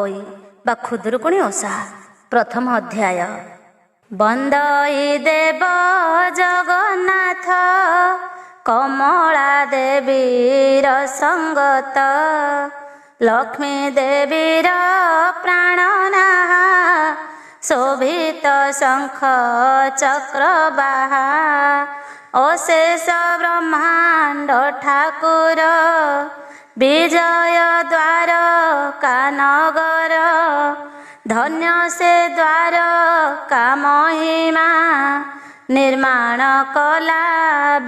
ପୋଇ ବା ଖୁଦୁରୁକୁଣୀ ଓଷା। ପ୍ରଥମ ଅଧ୍ୟାୟ। ବନ୍ଦଇ ଦେବ ଜଗନ୍ନାଥ କମଳା ଦେବୀର ସଙ୍ଗତ, ଲକ୍ଷ୍ମୀ ଦେବୀର ପ୍ରାଣନାହା, ଶୋଭିତ ଶଙ୍ଖ ଚକ୍ରବାହା, ଅଶେଷ ବ୍ରହ୍ମାଣ୍ଡ ଠାକୁର, ବିଜୟ ଦ୍ୱାର କାନଗର, ଧନ୍ୟ ସେ ଦ୍ୱାର କାମହିମା, ନିର୍ମାଣ କଲା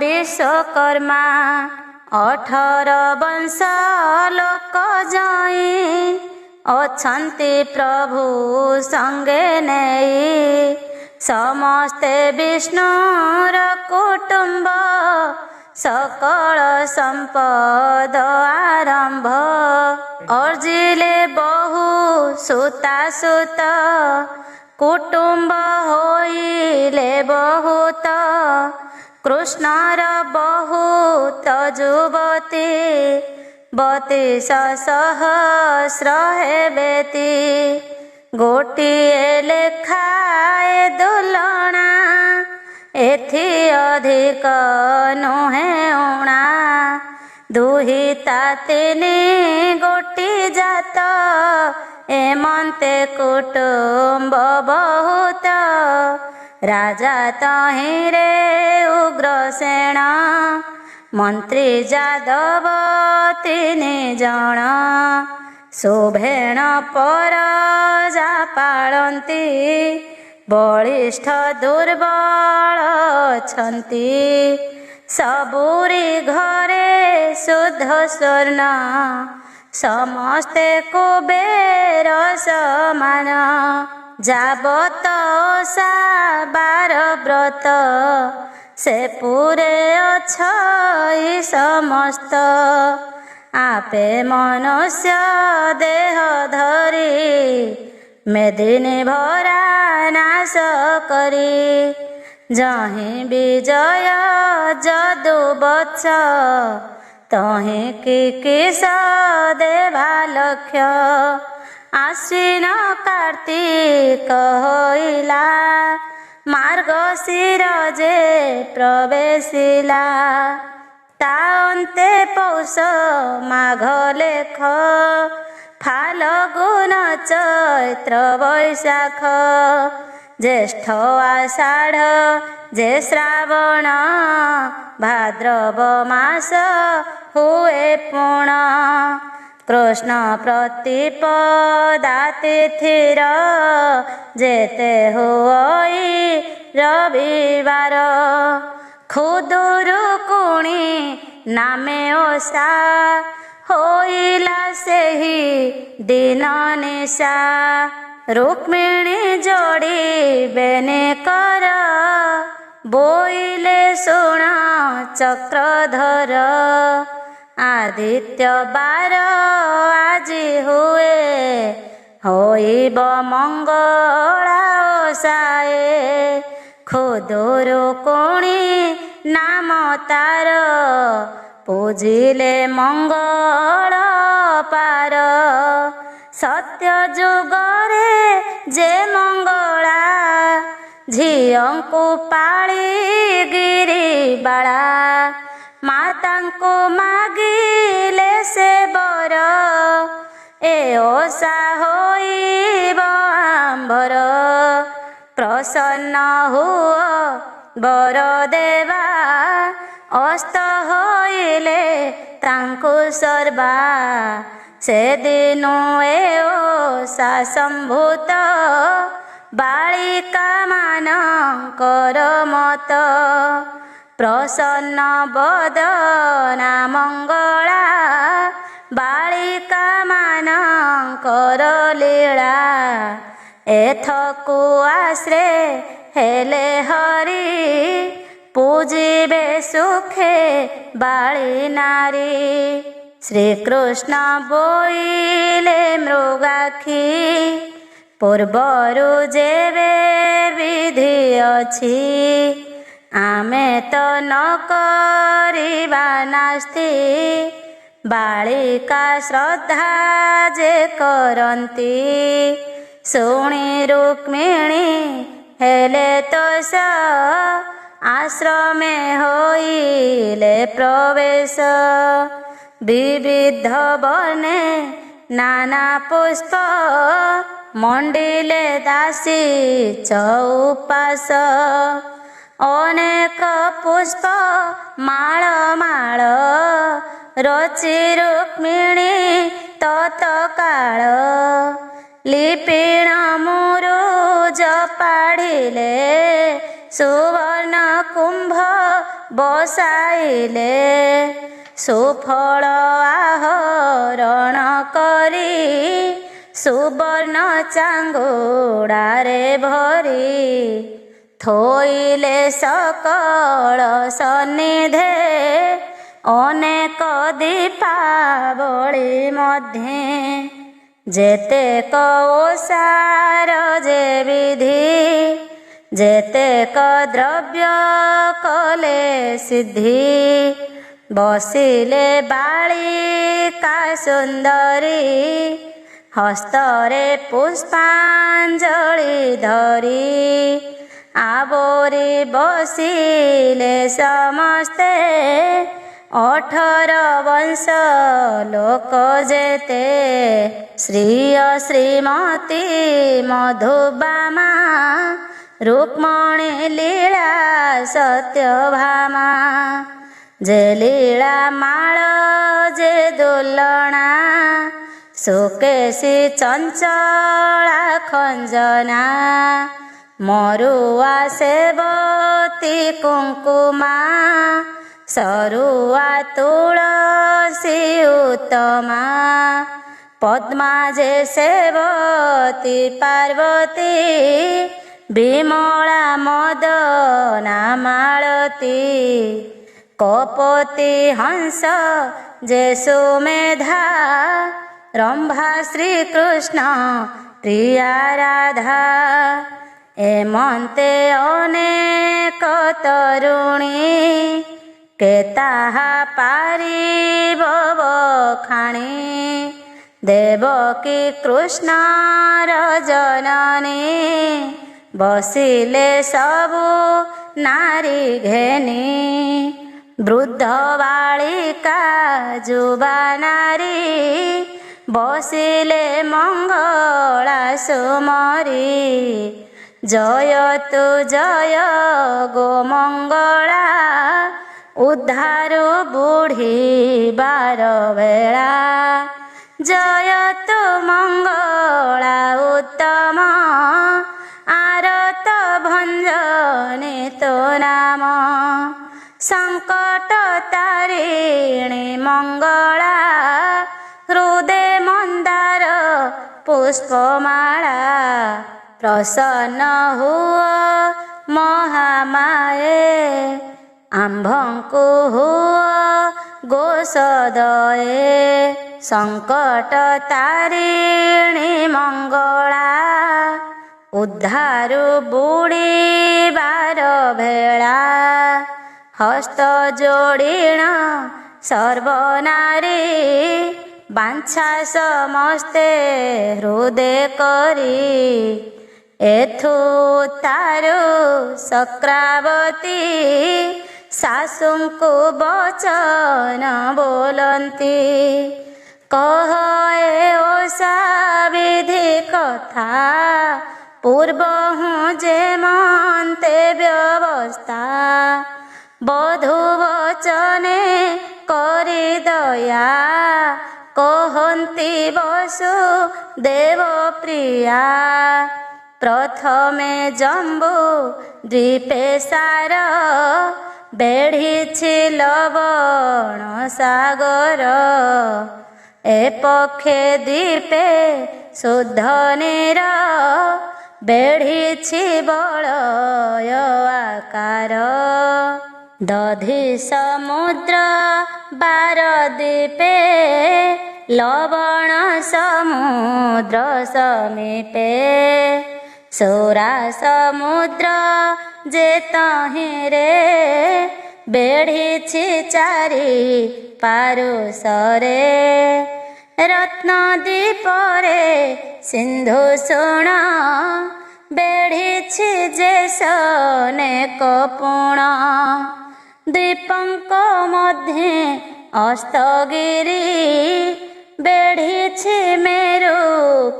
ବିଶ୍ୱକର୍ମା। 18 ବଂଶ ଲୋକ ଜଇଁ, ଅଛନ୍ତି ପ୍ରଭୁ ସଙ୍ଗେ ନେଇ, ସମସ୍ତେ ବିଷ୍ଣୁର କୁଟୁମ୍ବ, ସକଳ ସମ୍ପଦ ଆରମ୍ଭ। ଅର୍ଜିଲେ ବହୁ ସୁତାସୁତ, କୁଟୁମ୍ବ ହୋଇଲେ ବହୁତ, କୃଷ୍ଣର ବହୁତ ଯୁବତୀ, 32 ସହସ୍ର ହେବେତି। ଗୋଟିଏ ଲେଖାଏ ଦୁଲଣା, ଏଥି ଅଧିକ ନୁହେଁ ଊଣା। ଦୁହିତା 3 ଗୋଟି ଜାତ, ଏମନ୍ତେ କୁଟୁମ୍ବ ବହୁତ। ରାଜା ତହିଁରେ ଉଗ୍ରସେନ, ମନ୍ତ୍ରୀ ଯାଦବ 3 ଜଣ, ଶୋଭେଣ ପରଜା ପାଳନ୍ତି, ବଳିଷ୍ଠ ଦୁର୍ବଳ ଅଛନ୍ତି। ସବୁରି ଘରେ ଶୁଦ୍ଧ ସ୍ୱର୍ଣ୍ଣ, ସମସ୍ତେ କୁବେର ସମାନ। ଯାବତ ଓଷା 12 ବ୍ରତ, ସେ ପୁରେ ଅଛଇ ସମସ୍ତ। ଆପେ ମନୁଷ୍ୟ ଦେହ ଧରି, ମେଦିନୀ ଭରା ନାଶ କରି। ଯହିଁ ବିଜୟ ଯଦୁବତ୍ସ, ତହିଁ କିସ ଦେବା ଲକ୍ଷ୍ୟ। ଆଶ୍ୱିନ କାର୍ତ୍ତିକ ହୋଇଲା, ମାର୍ଗଶିର ଯେ ପ୍ରବେଶିଲା। ତା ଅନ୍ତେ ପୌଷ ମାଘ ଲେଖ, ଫାଲଗୁନ ଚୈତ୍ର ବୈଶାଖ। ଜ୍ୟେଷ୍ଠ ଆଷାଢ଼ ଯେ ଶ୍ରାବଣ, ଭାଦ୍ରବ ମାସ ହୁଏ ପୁଣ। କୃଷ୍ଣ ପ୍ରତିପଦା ତିଥିର, ଯେତେ ହୁଅଇ ରବିବାର। ଖୁଦୁରୁକୁଣୀ ନାମେ ଓଷା, ହୋଇଲା ସେହି ଦିନ ନିଶା। ରୁକ୍ମିଣୀ ଯୋଡ଼ିବେନି କର, ବୋଇଲେ ଶୁଣ ଚକ୍ରଧର। ଆଦିତ୍ୟ ବାର ଆଜି ହୁଏ, ହୋଇବ ମଙ୍ଗଳା ଓଷାଏ। ଖୁଦୁରୁକୁଣୀ ନାମ ତାର, ପୂଜିଲେ ମଙ୍ଗଳ ପାର। ସତ୍ୟ ଯୁଗରେ ଯେ ମଙ୍ଗଳା, ଝିଅଙ୍କୁ ପାଳି ଗିରିବାଳା। ମାତାଙ୍କୁ ମାଗିଲେ ସେ ବର, ଏ ଓଷା ହୋଇବ ଆମ୍ଭର। ପ୍ରସନ୍ନ ହୁଅ ବର ଦେବା, ଅସ୍ତ ହୋଇଲେ ତାଙ୍କୁ ସର୍ବା। ସେଦିନୁ ଏ ଓଷା ସମ୍ଭୂତ, ବାଳିକା ମାନଙ୍କର ମତ। ପ୍ରସନ୍ନ ବଦନା ମଙ୍ଗଳା, ବାଳିକା ମାନଙ୍କର ଲୀଳା। ଏଥକୁ ଆଶ୍ରେ ହେଲେ ହରି, ପୂଜିବେ ସୁଖେ ବାଳି ନାରୀ। ଶ୍ରୀକୃଷ୍ଣ ବୋଇଲେ ମୃଗାକ୍ଷୀ, ପୂର୍ବରୁ ଯେବେ ବିଧି ଅଛି। ଆମେ ତ ନ କରିବା ନାସ୍ତି, बालिका श्रद्धा जे करती शुणी रुक्मिणी हेले तो स आश्रमे होइले प्रवेश विविध बने नाना पुष्प मंडिले दासी चौपास अनेक पुष्प माळ माळ रचि रुक्मिणी तत्काळ लिपिण मुरुज पाढ़िले सुवर्ण कुंभ बसाइले सुफल आहरण करी सुवर्ण चांगुड़ारे भरी थोइले सकल सन्निधे अनेक दीपावली मध्ये जेतेक ओसार जे विधि जेतेक द्रव्य कले सिद्धि बसिले बालिका सुंदरी हस्तरे पुष्पांजलि धरी आवरी बसिले समस्ते 18 वर्ष लोक जेते श्रीय श्रीमती मधुबामा रुक्मणी लीला सत्यभामा जे लीला माळ जे दुलणा सुकेशी चंचला खंजना मरुआ सेवती कुंकुमा सरुआ तुलसी उत्तमा पद्मा जे सेवती पार्वती विमला मदना मालती कपोती हंस जे सुमेधा रंभा श्रीकृष्ण प्रिया राधा एमंते अनेक तरुणी केताहा पारिब बखाणी देवकी कृष्णर जननी बसिले सबु नारी घेनी वृद्ध बालिका जुबा नारी बसिले मंगला सुमरी जयतु जय गो मंगला उद्धारु बुढ़ी बार बेला जयतु मंगला उत्तम आरत भंजनी तो नाम संकट तारिणी मंगला हृदय मंदार पुष्पमाला प्रसन्न हुआ महामाये आंभंकु हुआ गोसदये संकट तारिणी मंगला उद्धारु बुढ़ी बार भेला हस्त जोड़ीण सर्वनारी बांछा समस्ते हृदय करी एथु तारु सक्रावती सासुंकु बचन बोलंती कह ए ओषा विधि कथा पूर्व हूँ जे मनते व्यवस्था बधु वचने करी दया कहन्ति वसु देव प्रिया प्रथमे जम्बू द्वीपे सार बेढ़ी लवण सागर ए पक्षे द्वीपे शुद्ध नीर बेढ़ी बलय आकार दधि समुद्र 12 द्वीपे लवण समुद्र समीपे सौरा समुद्र जे तहिं रे बेढ़ी 4 ପାରୁଷରେ ରତ୍ନ ଦୀପରେ ସିନ୍ଧୁ ସୁଣ ବେଢ଼ିଛି ଯେ ସନେକ ପୁଣ ଦ୍ୱୀପଙ୍କ ମଧ୍ୟେ ଅସ୍ତଗିରି ବେଢ଼ିଛି ମେରୁ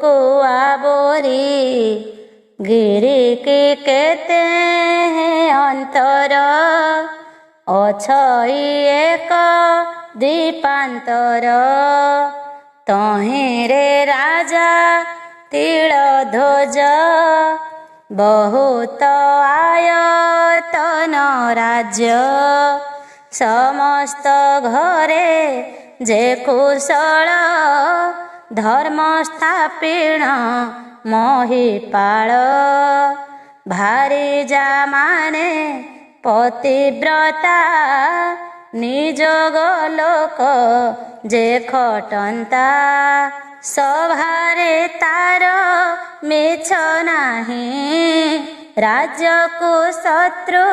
କୁଆ ବୋରି ଗିରି କି କେତେ ଅନ୍ତର ଅଛଇ ଏକ ଦ୍ୱୀପାନ୍ତର ତହିଁରେ ରାଜା ତିଳଧ୍ୱଜ ବହୁତ ଆୟତନ ରାଜ୍ୟ ସମସ୍ତ ଘରେ ଯେ କୁଶଳ ଧର୍ମ ସ୍ଥାପିଣ ମହିପାଳ ଭାରିଜା ମାନେ ପତିବ୍ରତା ନିଯୋଗ ଲୋକ ଯେ ଖଟନ୍ତା ସଭାରେ ତାର ମିଛ ନାହିଁ ରାଜ୍ୟକୁ ଶତ୍ରୁ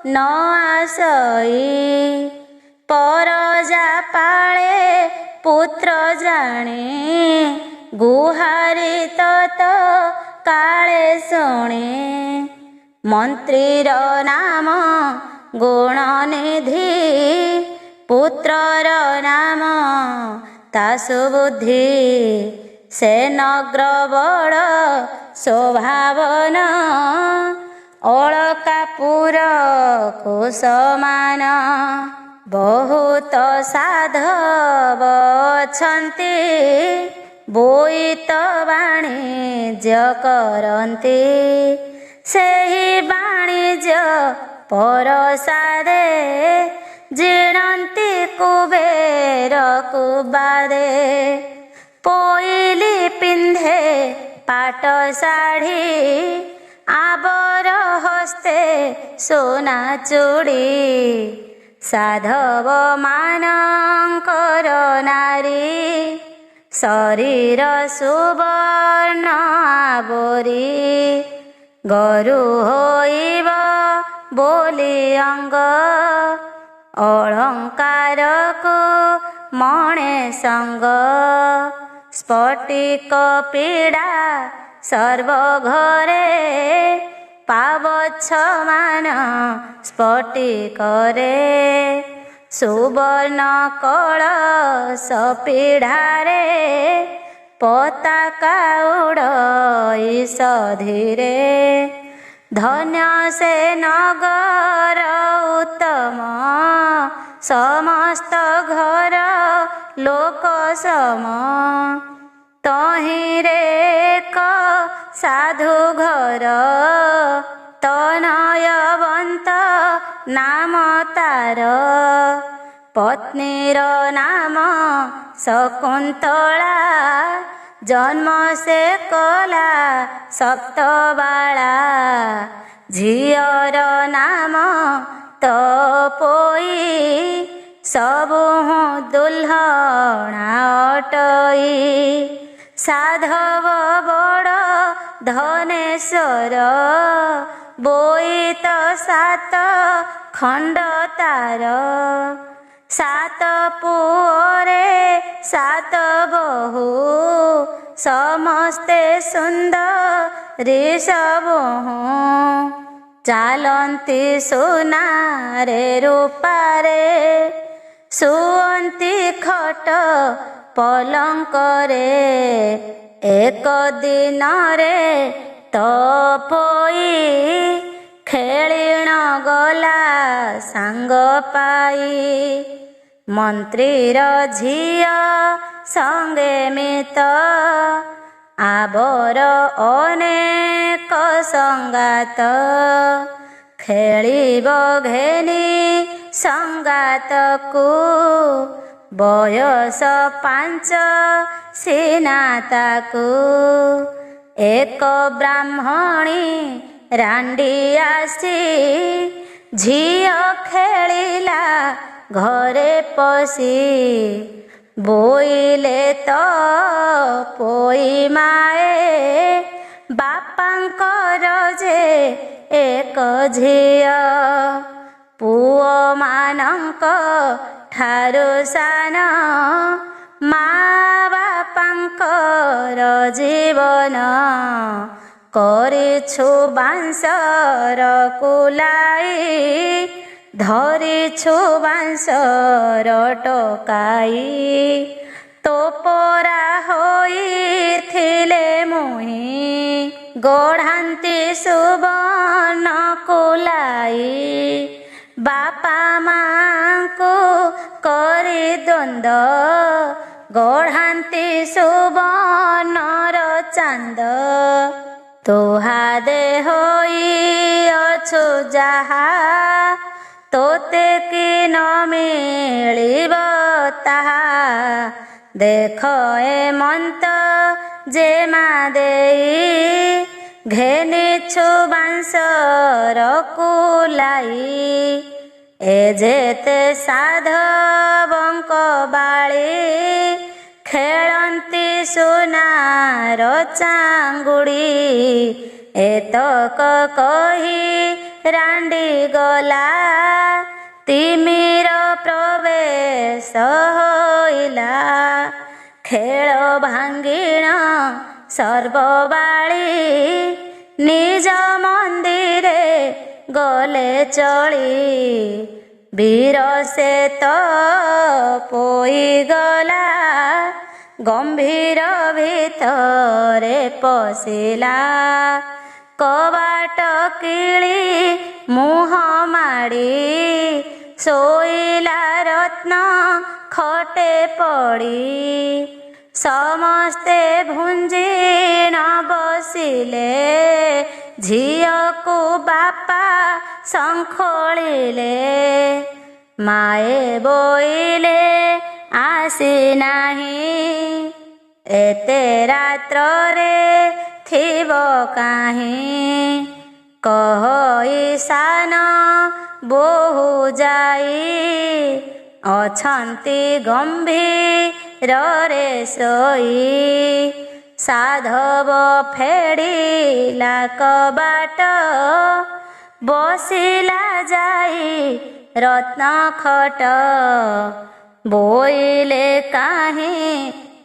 ନ ଆସଇ ପରଜା ପାଳେ ପୁତ୍ର ଜାଣି ଗୁହାରି ତତ କାଳେ ଶୁଣି ମନ୍ତ୍ରୀର ନାମ ଗୁଣନିଧି ପୁତ୍ରର ନାମ ତା ସୁବୁଦ୍ଧି ସେ ନଗ୍ର ବଡ଼ ଶୋଭାବନ ଅଳକାପୁର କୁସମାନ ବହୁତ ସାଧବ ଅଛନ୍ତି ବୋଇତ ବାଣିଜ୍ୟ କରନ୍ତି ସେହି ବାଣିଜ୍ୟ ପରସାରେ ଜିଣନ୍ତି କୁବେରକୁ ବାଦେ ପୋଇଲି ପିନ୍ଧେ ପାଟ ଶାଢ଼ୀ ଆବର ହସ୍ତେ ସୁନା ଚୁଡ଼ି ସାଧବ ମାନଙ୍କର ନାରୀ ଶରୀର ସୁବର୍ଣ୍ଣ ଆବୋରି ଗରୁ ହୋଇବ ବୋଲି ଅଙ୍ଗ ଅଳଙ୍କାରକୁ ମଣେ ସଙ୍ଗ ସ୍ଫଟିକ ପୀଡ଼ା ସର୍ବଘରେ ପାବଚ୍ଛ ମାନ ସ୍ଫଟିକରେ ସୁବର୍ଣ୍ଣ କଳସ ପୀଢ଼ାରେ ପତାକା ଉଡ଼ଇ ସଧିରେ ଧନ୍ୟ ସେ ନଗର ଉତ୍ତମ ସମସ୍ତ ଘର ଲୋକ ସମ ତହିଁରେ ଏକ ସାଧୁ ଘର ତନୟବନ୍ତ ନାମ ତାର ପତ୍ନୀର ନାମ ଶକୁନ୍ତଳା ଜନ୍ମ ସେ କଲା ସପ୍ତବାଳା ଝିଅର ନାମ ତପୋଇ ସବୁ ଦୁଲ୍ହଣା ଅଟଇ ସାଧବ ବଡ଼ ଧନେଶ୍ୱର ବୋଇତ ସାତ ଖଣ୍ଡ ତାର ସାତ ପୁଅରେ ସାତ ବୋହୂ ସମସ୍ତେ ସୁନ୍ଦରୀ ସବୁ ଚାଲନ୍ତି ସୁନାରେ ରୂପାରେ ଶୁଅନ୍ତି ଖଟ ପଲଙ୍କରେ ଏକ ଦିନରେ ତପୋଇ ଖେଳିଣ ଗଲା ସାଙ୍ଗ ପାଇ ମନ୍ତ୍ରୀର ଝିଅ ସଙ୍ଗେ ମିତ ଆବର ଅନେକ ସଙ୍ଗାତ ଖେଳିବ ଘେନି ସଙ୍ଗାତକୁ ବୟସ 5 ସିନା ତାକୁ ଏକ ବ୍ରାହ୍ମଣୀ ରାଣ୍ଡି ଆସି ଝିଅ ଖେଳିଲା ଘରେ ପଶି ବୋଇଲେ ତ ପୋଇ ମାଏ ବାପାଙ୍କର ଯେ ଏକ ଝିଅ ପୁଅମାନଙ୍କ ଠାରୁ ସାନ ମା ବାପାଙ୍କର ଜୀବନ କରିଛୁ ବାଂଶର କୁଲାଇ ଧରିଛୁ ବାଂଶର ଟକାଇ ତୋପରା ହୋଇଥିଲେ ମୁହିଁ ଗଢ଼ାନ୍ତି ସୁବର୍ଣ୍ଣ କୁଲାଇ ବାପା ମାଙ୍କୁ କରି ଦ୍ୱନ୍ଦ ଗଢ଼ାନ୍ତି ସୁବର୍ଣ୍ଣର ଚାନ୍ଦ ତୁହାଦେ ହୋଇଅଛୁ ଯାହା ତୋତେ କି ନ ମିଳିବ ତାହା ଦେଖ ଏ ମନ୍ତ ଯେ ମା ଦେଇ ଘେନିଛୁ ବାଂଶର କୁଲାଇ ଏ ଯେତେ ସାଧବଙ୍କ ବାଳି ଖେଳନ୍ତି ସୁନାର ଚାଙ୍ଗୁଡ଼ି ଏତକ କହି ରାଣ୍ଡି ଗଲା ତିମିର ପ୍ରବେଶ ହୋଇଲା ଖେଳ ଭାଙ୍ଗିଣ ସର୍ବବାଳି ନିଜ ମନ୍ଦିରେ ଗଲେ ଚଳି ବୀର ସେ ତ ପୋଇଗଲା ଗମ୍ଭୀର ଭିତରେ ପଶିଲା କବାଟ କିଳି ମୁହଁ ମାଡ଼ି ଶୋଇଲା ରତ୍ନ ଖଟେ ପଡ଼ି ସମସ୍ତେ ଭୁଞ୍ଜିଣ ବସିଲେ ଝିଅକୁ ବାପା ଶଙ୍ଖୋଳିଲେ ମାଏ ବୋଇଲେ ଆସିନାହିଁ ଏତେ ରାତ୍ରରେ ଥିବ କାହିଁ କହ ସାନ ବୋହୂ ଯାଇ ଅଛନ୍ତି ଗମ୍ଭୀରରେ ଶୋଇ ସାଧବ ଫେଡ଼ିଲା କବାଟ ବସିଲା ଯାଇ ରତ୍ନ ଖଟ ବୋଇଲେ କାହିଁ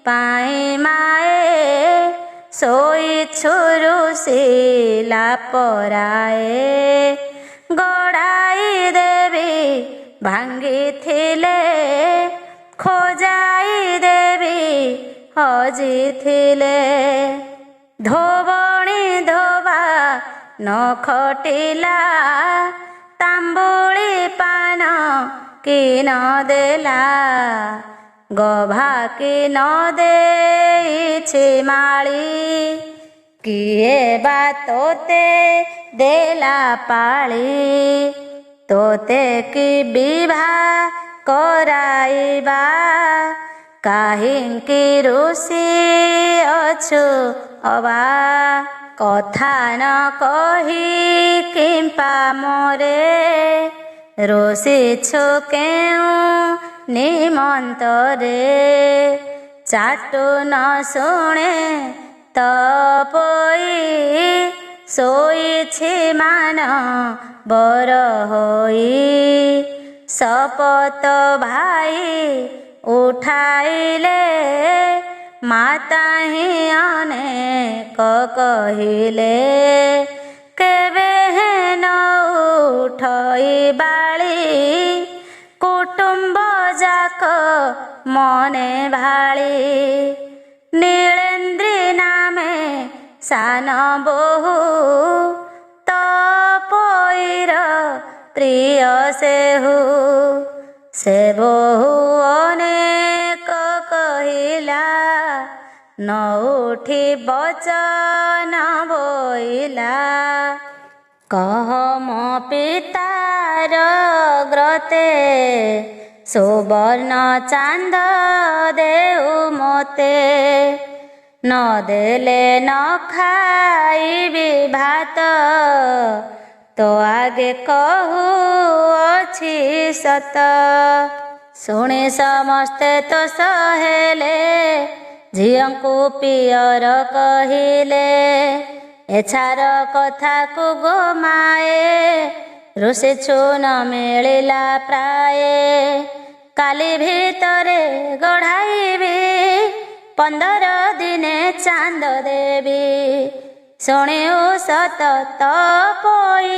ପାଇଁ ମାଏ ଶୋଇଛୁ ରୁଷିଲା ପରାଏ ଗଡ଼ାଇ ଦେବି ଭାଙ୍ଗିଥିଲେ ଖୋଜାଇ ଦେବି ହଜିଥିଲେ ଧୋବଣୀ ଧୋବା ନ ଖଟିଲା ତାମ୍ବୁଳି ପାନ କି ନ ଦେଲା ଗଭା କି ନ ଦେଇଛି ମାଳି କିଏ ବା ତୋତେ ଦେଲା ପାଳି ତୋତେ କି ବିଭା କରାଇବା କାହିଁକି ରୁଷି ଅଛୁ ଅବା କଥା ନ କହି କିମ୍ପା ମୋରେ ରୁଷିଛୁ କେଉଁ ନିମନ୍ତରେ ଚାଟୁ ନ ଶୁଣେ ତ ପୋଇ ଶୋଇଛି ମାନ ବର ହୋଇ ଶପଥ ଭାଇ ଉଠାଇଲେ ମାତା ହିଁ ଅନେକ କହିଲେ କେବେ ନ ଉଠଇ ବାଳି କୁଟୁମ୍ବ ଯାକ ମନେ ଭାଳି ନୀଳେନ୍ଦ୍ରୀ ନାମେ ସାନ ବୋହୂ ତ ପୋଇର ପ୍ରିୟ ସେହୁ ସେ ବୋହୂ ଅନେକ କହିଲା ନ ଉଠି ବଚନ ବୋଇଲା କହ ମୋ ପିତାର ଗ୍ରତେ ସୁବର୍ଣ୍ଣ ଚାନ୍ଦ ଦେଉ ମୋତେ ନ ଦେଲେ ନ ଖାଇବି ଭାତ ତ ଆଗେ କହୁଅଛି ସତ ଶୁଣି ସମସ୍ତେ ତ ସହେଲେ ଝିଅଙ୍କୁ ପିଅର କହିଲେ ଏଛାର କଥାକୁ ଗୋମାଏ ରୁଷିଛୁ ନ ମିଳିଲା ପ୍ରାୟ କାଲି ଭିତରେ ଗଢ଼ାଇବି 15 ଦିନେ ଚାନ୍ଦ ଦେବି। ଶୁଣିଉ ସତ ତପୋଇ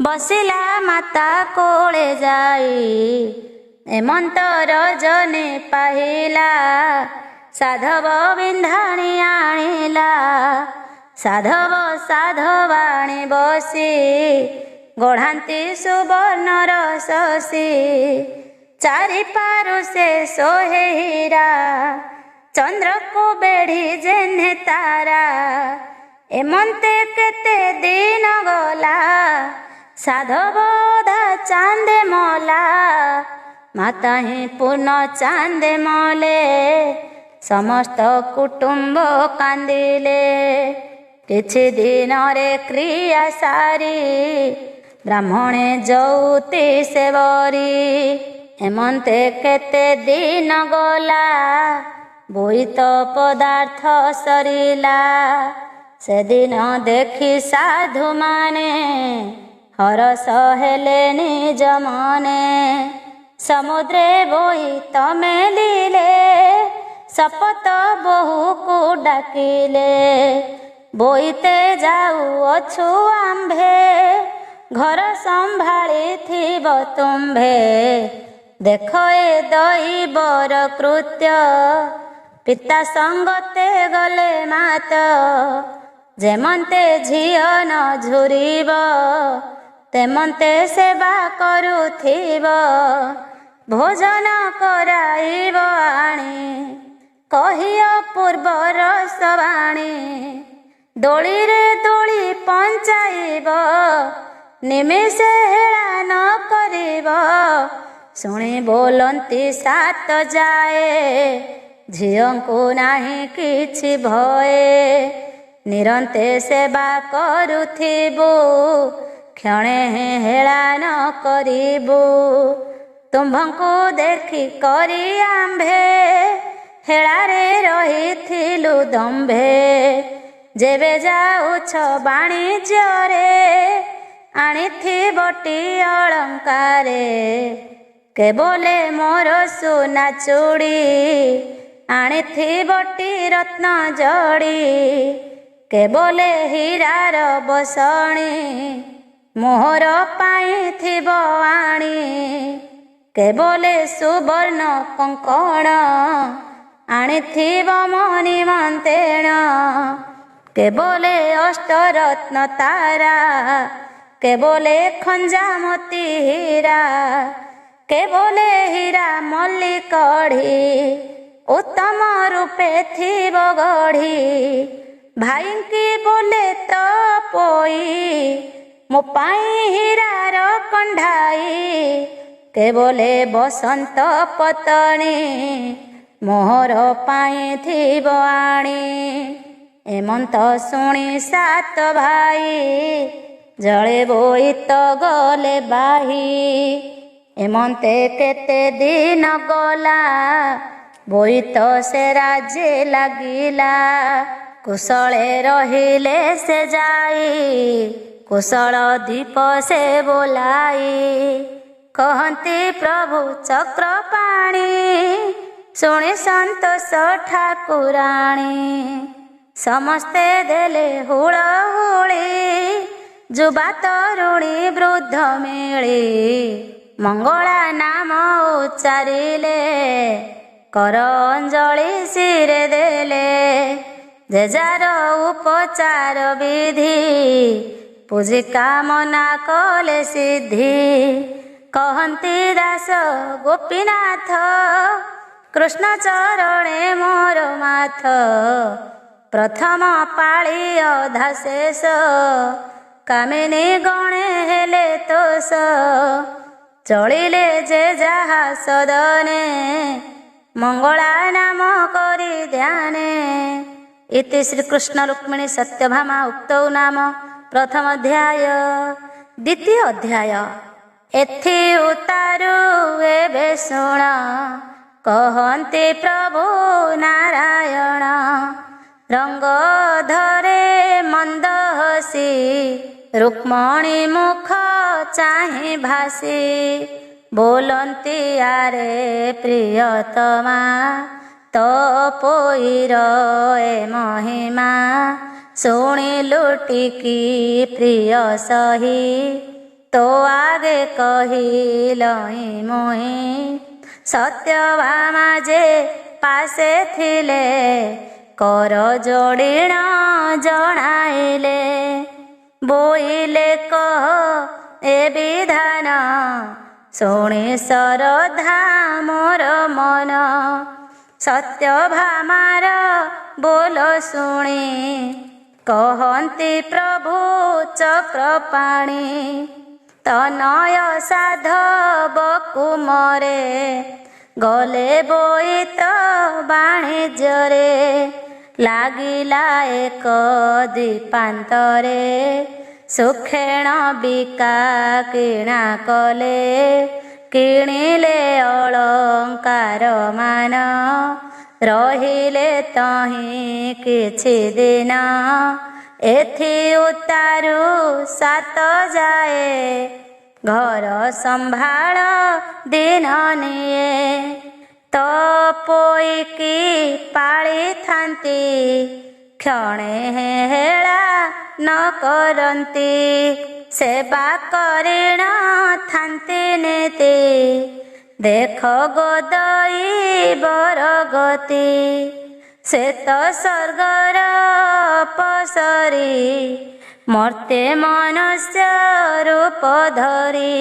ବସିଲା ମାତା କୋଳେ ଯାଇ। ଏମନ୍ତ ରଜନୀ ପାହିଲା ସାଧବ ବିନ୍ଧାଣି ଆଣିଲା। ସାଧବ ସାଧବାଣୀ ବସି ଗଢ଼ାନ୍ତି ସୁବର୍ଣ୍ଣର ଶଶୀ। ଚାରିପାରୁ ସେ ଶୋହେ ହୀରା ଚନ୍ଦ୍ରକୁ ବେଢ଼ି ଯେହ୍ନେ ତାରା। ଏମନ୍ତେ କେତେ ଦିନ ଗଲା ସାଧବ ଅଧା ଚାନ୍ଦେ ମଲା। ମାତା ହିଁ ପୂର୍ଣ୍ଣ ଚାନ୍ଦେ ମଲେ ସମସ୍ତ କୁଟୁମ୍ବ କାନ୍ଦିଲେ। କିଛି ଦିନରେ କ୍ରିୟା ସାରି ବ୍ରାହ୍ମଣେ ଯଉତି ସେବରି। ଏମନ୍ତେ କେତେ ଦିନ ଗଲା ବୋଇତ ପଦାର୍ଥ ସରିଲା। ସେଦିନ ଦେଖି ସାଧୁମାନେ ହରସ ହେଲେ ନିଜ ମନେ। ସମୁଦ୍ରେ ବୋଇତ ମେଲିଲେ ଶପଥ ବୋହୂକୁ ଡାକିଲେ। ବୋଇତେ ଯାଉଅଛୁ ଆମ୍ଭେ ଘର ସମ୍ଭାଳିଥିବ ତୁମ୍ଭେ। ଦେଖ ଏ ଦଇବର କୃତ୍ୟ ପିତା ସଙ୍ଗତେ ଗଲେ ମାତ। ଯେମନ୍ତେ ଝିଅ ନ ଝୁରିବ ତେମନ୍ତେ ସେବା କରୁଥିବ। ଭୋଜନ କରାଇବ ଆଣି କହି ଅପୂର୍ବର ସବାଣୀ। ଦୋଳିରେ ଦୋଳି ପଞ୍ଚାଇବ ନିମିଷେ ହେଳା ନ କରିବ। ଶୁଣି ବୋଲନ୍ତି ସାତ ଯାଏ ଝିଅଙ୍କୁ ନାହିଁ କିଛି ଭଏ। ନିରନ୍ତେ ସେବା କରୁଥିବୁ କ୍ଷଣେ ହେଳା ନ କରିବୁ। ତୁମ୍ଭଙ୍କୁ ଦେଖି କରି ଆମ୍ଭେ ହେଳାରେ ରହିଥିଲୁ ଦମ୍ଭେ। ଯେବେ ଯାଉଛ ବାଣିଜ୍ୟରେ ଆଣିଥିବଟି ଅଳଙ୍କାରେ। କେବଲେ ମୋର ସୁନା ଚୁଡ଼ି ଆଣିଥିବଟି ରତ୍ନ ଜଡ଼ି। କେବଲେ ହୀରାର ବସଣି ମୋହର ପାଇଁ ଥିବ ଆଣି। କେବଲେ ସୁବର୍ଣ୍ଣ କଙ୍କଣ ଆଣିଥିବ ମୋ ନିମନ୍ତ୍ରଣ। କେବଲେ ଅଷ୍ଟରତ୍ନ ତାରା କେବଲେ ଖଞ୍ଜା ମୋତି ହୀରା। କେବଲେ ହୀରା ମଲ୍ଲି କଢ଼ି ଉତ୍ତମ ରୂପେ ଥିବ ଗଢ଼ି। ଭାଇଙ୍କି ବୋଲେ ତପୋଇ ମୋ ପାଇଁ ହୀରାର କଣ୍ଢାଇ। କେବଲେ ବସନ୍ତ ପତଣୀ ମୋହର ପାଇଁ ଥିବ ଆଣି। ଏମନ୍ତ ଶୁଣି ସାତ ଭାଇ ଜଳେ ବୋଇତ ଗଲେ ବାହି। ଏମନ୍ତେ କେତେ ଦିନ ଗଲା ବୋଇତ ସେ ରାଜେ ଲାଗିଲା। କୁଶଳେ ରହିଲେ ସେ ଯାଇ କୁଶଳ ଦୀପ ସେ ବୋଲାଇ। କହନ୍ତି ପ୍ରଭୁ ଚକ୍ରପାଣି ଶୁଣି ସନ୍ତୋଷ ଠାକୁରାଣୀ। ସମସ୍ତେ ଦେଲେ ହୁଳହୁଳି ଯୁବା ତରୁଣୀ ବୃଦ୍ଧ ମିଳି। ମଙ୍ଗଳା ନାମ ଉଚ୍ଚାରିଲେ କର ଅଞ୍ଜଳି ଶିରେ ଦେଲେ। ଯେଜାର ଉପଚାର ବିଧି ପୂଜି କାମନା କଲେ ସିଦ୍ଧି। କହନ୍ତି ଦାସ ଗୋପୀନାଥ କୃଷ୍ଣ ଚରଣେ ମୋର ମାଥ। ପ୍ରଥମ ପାଳି ଅଧା ଶେଷ କାମିନୀ ଗଣେ ହେଲେ ତୋଷ। ଚଳିଲେ ଯେ ଯାହା ସଦନେ ମଙ୍ଗଳା ନାମ କରି ଧ୍ୟାନେ। ଇତି ଶ୍ରୀକୃଷ୍ଣ ରୁକ୍ମିଣୀ ସତ୍ୟଭାମା ଉକ୍ତୌ ନାମ ପ୍ରଥମ ଅଧ୍ୟାୟ। ଦ୍ୱିତୀୟ ଅଧ୍ୟାୟ ଏଥି ଉତାରୁ ଏବେ ଶୁଣ କହନ୍ତି ପ୍ରଭୁ ନାରାୟଣ। ରଙ୍ଗ ଧରେ ମନ୍ଦ ହସି ରୁକ୍ମଣୀ ମୁଖ ଚାହିଁ ଭାସି। बोलती आरे प्रियतमा तो पोईर ए महिमा शुणी लुटिकी प्रिय सही तो आगे कहिलई मुई सत्यभामा जे पासे थिले कर जोड़ीण जणाइले बोइले कह ए विधान शुणी श्रद्धा मोर मन सत्यभामार बोल शुणी कहती प्रभु चक्रपाणी तनय साधव कुमरे गले बोईत बाणिज्यरे लागिला एक दीपांतरे सुखेण बिका किणा कले किणिले अलंकार मान रहिले तही किछि दिन एथि उतारू सात जाए घर संभाळ दिन निये तो पोईकी पाଳି थांती क्षणे हेळा न करती सेवा करिण थांती नीति देख गोदई बरगति से तो स्वर्गर पसरी मर्त्य मनुष्य रूप धरी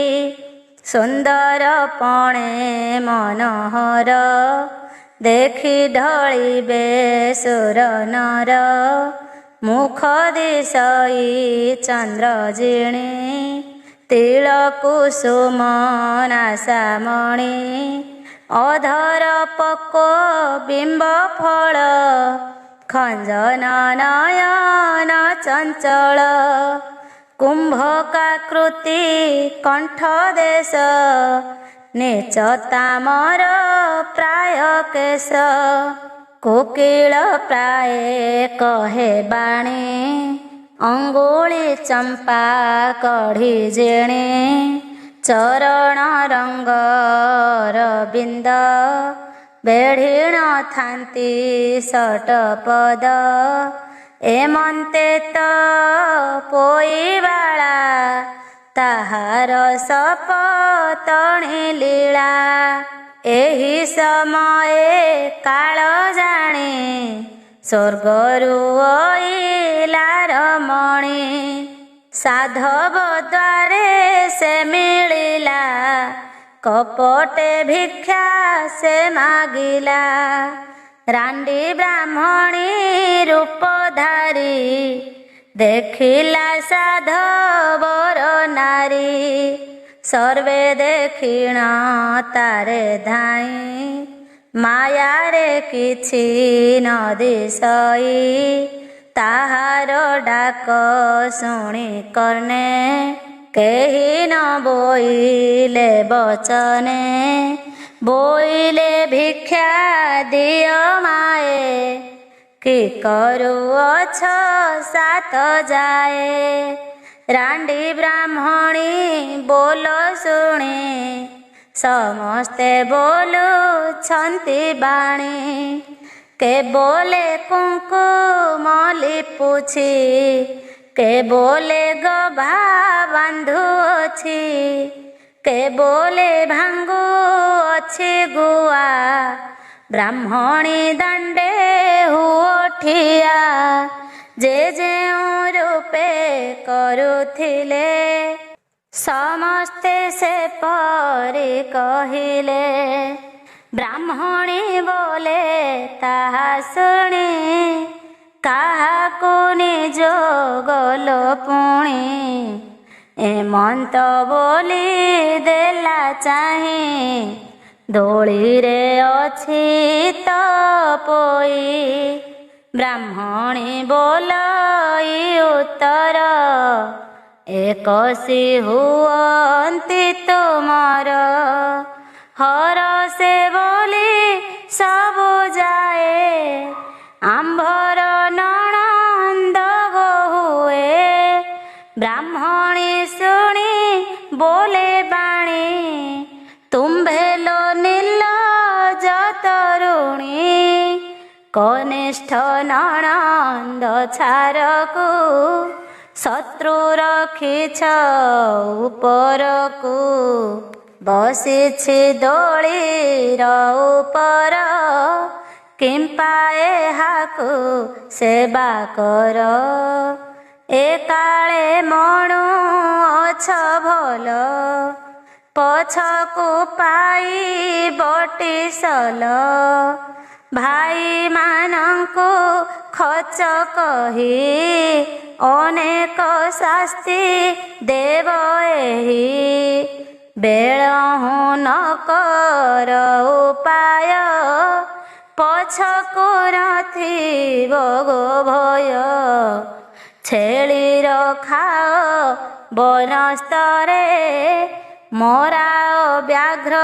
सुंदर पणे मनोहर देखि ढलिबे सुर नर मुख दिशई चंद्र जिणी तिल कुसुम नासामणि अधर पको बिंब फल खंजन नयन चंचल कुंभकाकृति कंठ देश नीच तामर प्राय केश कोकिल प्राय कहे बाणी अंगुली चंपा कढ़ी जेणे चरण रंगर बिंद बेढ़ीण थांती सटपद एमंते तो पोईबाळा ताहार सपतणी लीला एही समये काल जाणे स्वर्गरु ओइलार मणि साधव द्वारे से मिलिला कपटे भिक्षा से मागिला रांडी ब्राह्मणी रूपधारी देखिला साधवर नारी सर्वे देखिण तारे धाई माया रे किछि न दिसई ताहार डाक शुणी कर्णे केही न बोइले बचने बोइले भिक्षा दियो माए कि करुअछ सात जाए रांडी ब्राह्मणी बोल शुणी समस्ते बोलुछंती बाणी के बोले कुंकुम लिपुछि के बोले गभा बांधुअछि के बोले भांगु अछि गुआ ब्राह्मणी दंडे हुओठिया जे रूपे करुथिले समस्ते से परी कहिले ब्राह्मणी बोले ताहा शुणी काहाकु निज गलो पुणी एमंत बोली देला चाहे दोली रे अछि तो पोई ब्राह्मणी बोलई उत्तर एकसी हुअन्ति तुमर हर से बोली सबु जाए आंभर नणंद हुए ब्राह्मणी शुणी बोले बाणी ତରୁଣୀ କନିଷ୍ଠ ନଣନ୍ଦ ଛାରକୁ ଶତ୍ରୁ ରଖିଛ ଉପରକୁ ବସିଛି ଦୋଳିର ଉପର କିମ୍ପା ଏହାକୁ ସେବା କର ଏ କାଳେ ମଣୁ ଅଛ ଭଲ ପଛକୁ ପାଇ ବଟିସଲ ଭାଇମାନଙ୍କୁ ଖଚ କହି ଅନେକ ଶାସ୍ତି ଦେବ ଏହି ବେଳହୁଁ ନ କର ଉପାୟ ପଛକୁ ନଥିବ ଗୋ ଭୟ ଛେଳିର ଖାଅ ବନସ୍ତରେ ମରାଅ ବ୍ୟାଘ୍ର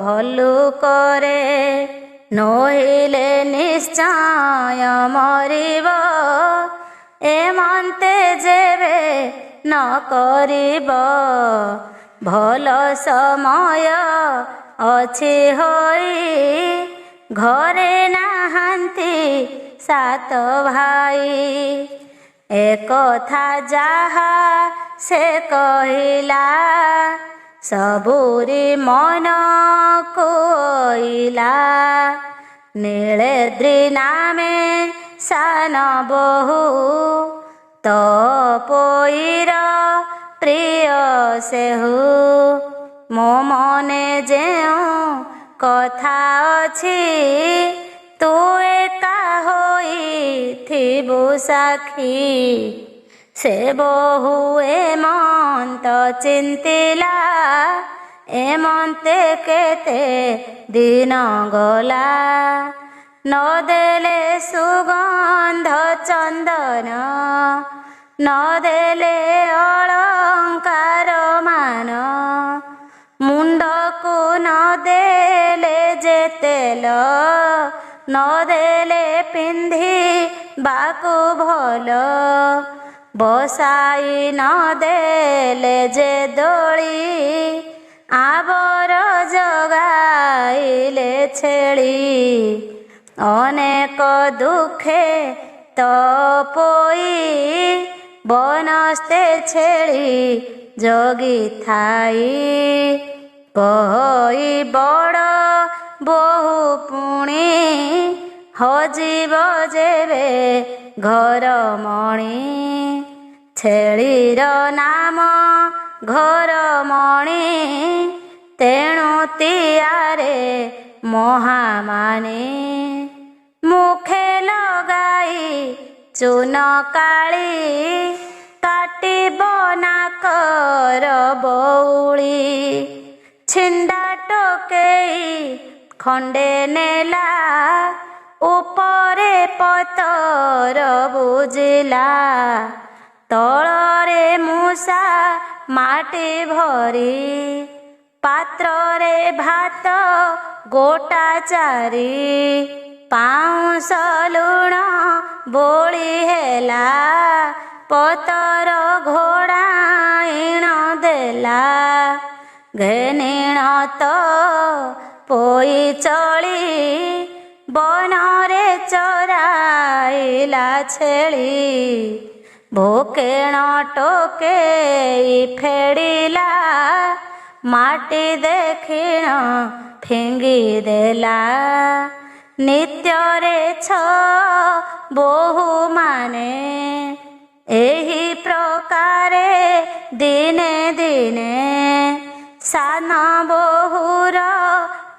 ଭଲ୍ଲୁକରେ ନୋହିଲେ ନିଶ୍ଚୟ ମରିବ ଏମନ୍ତେ ଯେବେ ନ କରିବ ଭଲ ସମୟ ଅଛି ହୋଇ ଘରେ ନାହାନ୍ତି ସାତ ଭାଇ ଏକଥା ଯାହା ସେ କହିଲା ସବୁରି ମନକୁ ଅଇଲା ନୀଳେଦ୍ରି ନାମେ ସାନ ବୋହୂ ତପୋଇର ପ୍ରିୟ ସେହୁ ମୋ ମନେ ଯେଉଁ କଥା ଅଛି ତୁ ଏକା ହୋଇଥିବୁ ସାକ୍ଷୀ ସେ ବୋହୂ ଏମନ୍ତ ଚିନ୍ତିଲା ଏମନ୍ତେ କେତେ ଦିନ ଗଲା ନଦେଲେ ସୁଗନ୍ଧ ଚନ୍ଦନ ନଦେଲେ ଅଳଙ୍କାର ମାନ ମୁଣ୍ଡକୁ ନଦେଲେ ଯେ ତେଲ ନଦେଲେ ପିନ୍ଧିବାକୁ ଭଲ ବସାଇ ନଦେଲେ ଯେ ଦୋଳି ଆବର ଜଗାଇଲେ ଛେଳି ଅନେକ ଦୁଃଖେ ତପୋଇ ବନସ୍ତେ ଛେଳି ଜଗିଥାଇ କହି ବଡ଼ ବୋହୂ ପୁଣି ହଜିବ ଯେବେ ଘରମଣି ଛେଳିର ନାମ ଘରମଣି ତେଣୁ ତିଆରେ ମହାମାନି ମୁଖେ ଲଗାଇ ଚୂନ କାଳି କାଟିବ ନାକର ବଉଳି ଛିଣ୍ଡା ଟୋକେଇ ଖଣ୍ଡେ ନେଲା ଉପରେ ପତର ବୁଜିଲା ତଳରେ ମୂଷା ମାଟି ଭରି ପାତ୍ରରେ ଭାତ ଗୋଟା ଚାରି ପାଉଁଶ ଲୁଣ ବୋଳି ହେଲା ପତର ଘୋଡ଼ାଇଣ ଦେଲା ଘେନିଣ ତ ପୋଇ ଚଳି ବନରେ ଚରାଇଲା ଛେଳି ଭୋକେଣ ଟୋକେଇ ଫେଡ଼ିଲା ମାଟି ଦେଖିଣ ଫିଙ୍ଗିଦେଲା ନିତ୍ୟରେ ବୋହୂମାନେ ଏହି ପ୍ରକାରେ ଦିନେ ଦିନେ ସାନ ବୋହୂର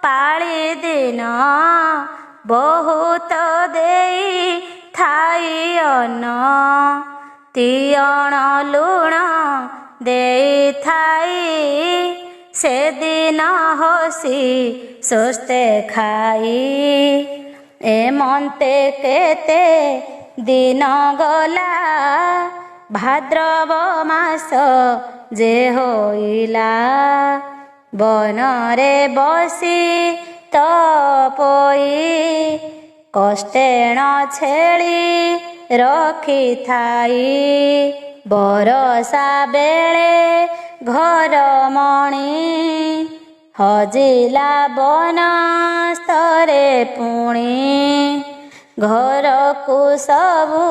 ପାଳି ଦିନ ବହୁତ ଦେଇ ଥାଇ ଅନ୍ନ ତିଅଣ ଲୁଣ ଦେଇଥାଇ ସେଦିନ ହସି ସୁସ୍ଥେ ଖାଇ ଏମନ୍ତେ କେତେ ଦିନ ଗଲା ଭାଦ୍ରବ ମାସ ଯେ ହୋଇଲା ବନରେ ବସି ତପୋଇ କଷ୍ଟେଣ ଛେଳି ରଖିଥାଇ ବରଷା ବେଳେ ଘରମଣି ହଜିଲା ବନସ୍ତରେ ଥରେ ପୁଣି ଘରକୁ ସବୁ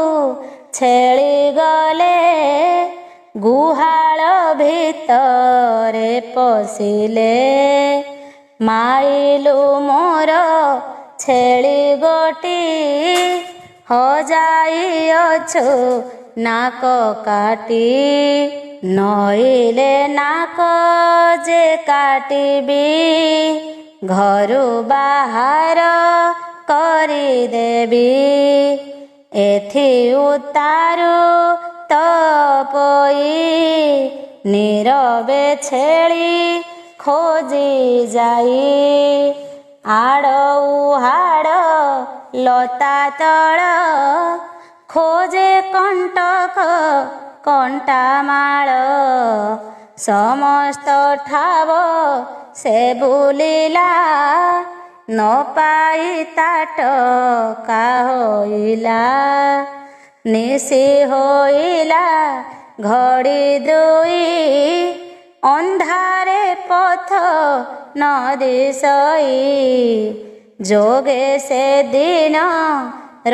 ଛେଳି ଗଲେ ଗୁହାଳ ଭିତରେ ପଶିଲେ। ମାଇଲୁ ମୋର ଛେଳି ଗୋଟି ହଜାଇଅଛୁ ନାକ କାଟି। ନଇଲେ ନାକ ଯେ କାଟିବି ଘରୁ ବାହାର କରିଦେବି। ଏଥି ଉତ୍ତାରୁ ତପୋଇ ନୀରବେ ଛେଳି ଖୋଜି ଯାଇ। ଆଡ଼ ଉହାଡ଼ ଲତା ତଳ ଖୋଜେ କଣ୍ଟକ କଣ୍ଟାମାଳ। ସମସ୍ତ ଠାବ ସେ ବୁଲିଲା ନ ପାଇ ତାଟକା ହୋଇଲା। ନିଶି ହୋଇଲା ଘଡ଼ି ଦୁଇ ଅନ୍ଧାରେ ପଥ ନ ଦିଶଇ। ଯୋଗେ ସେଦିନ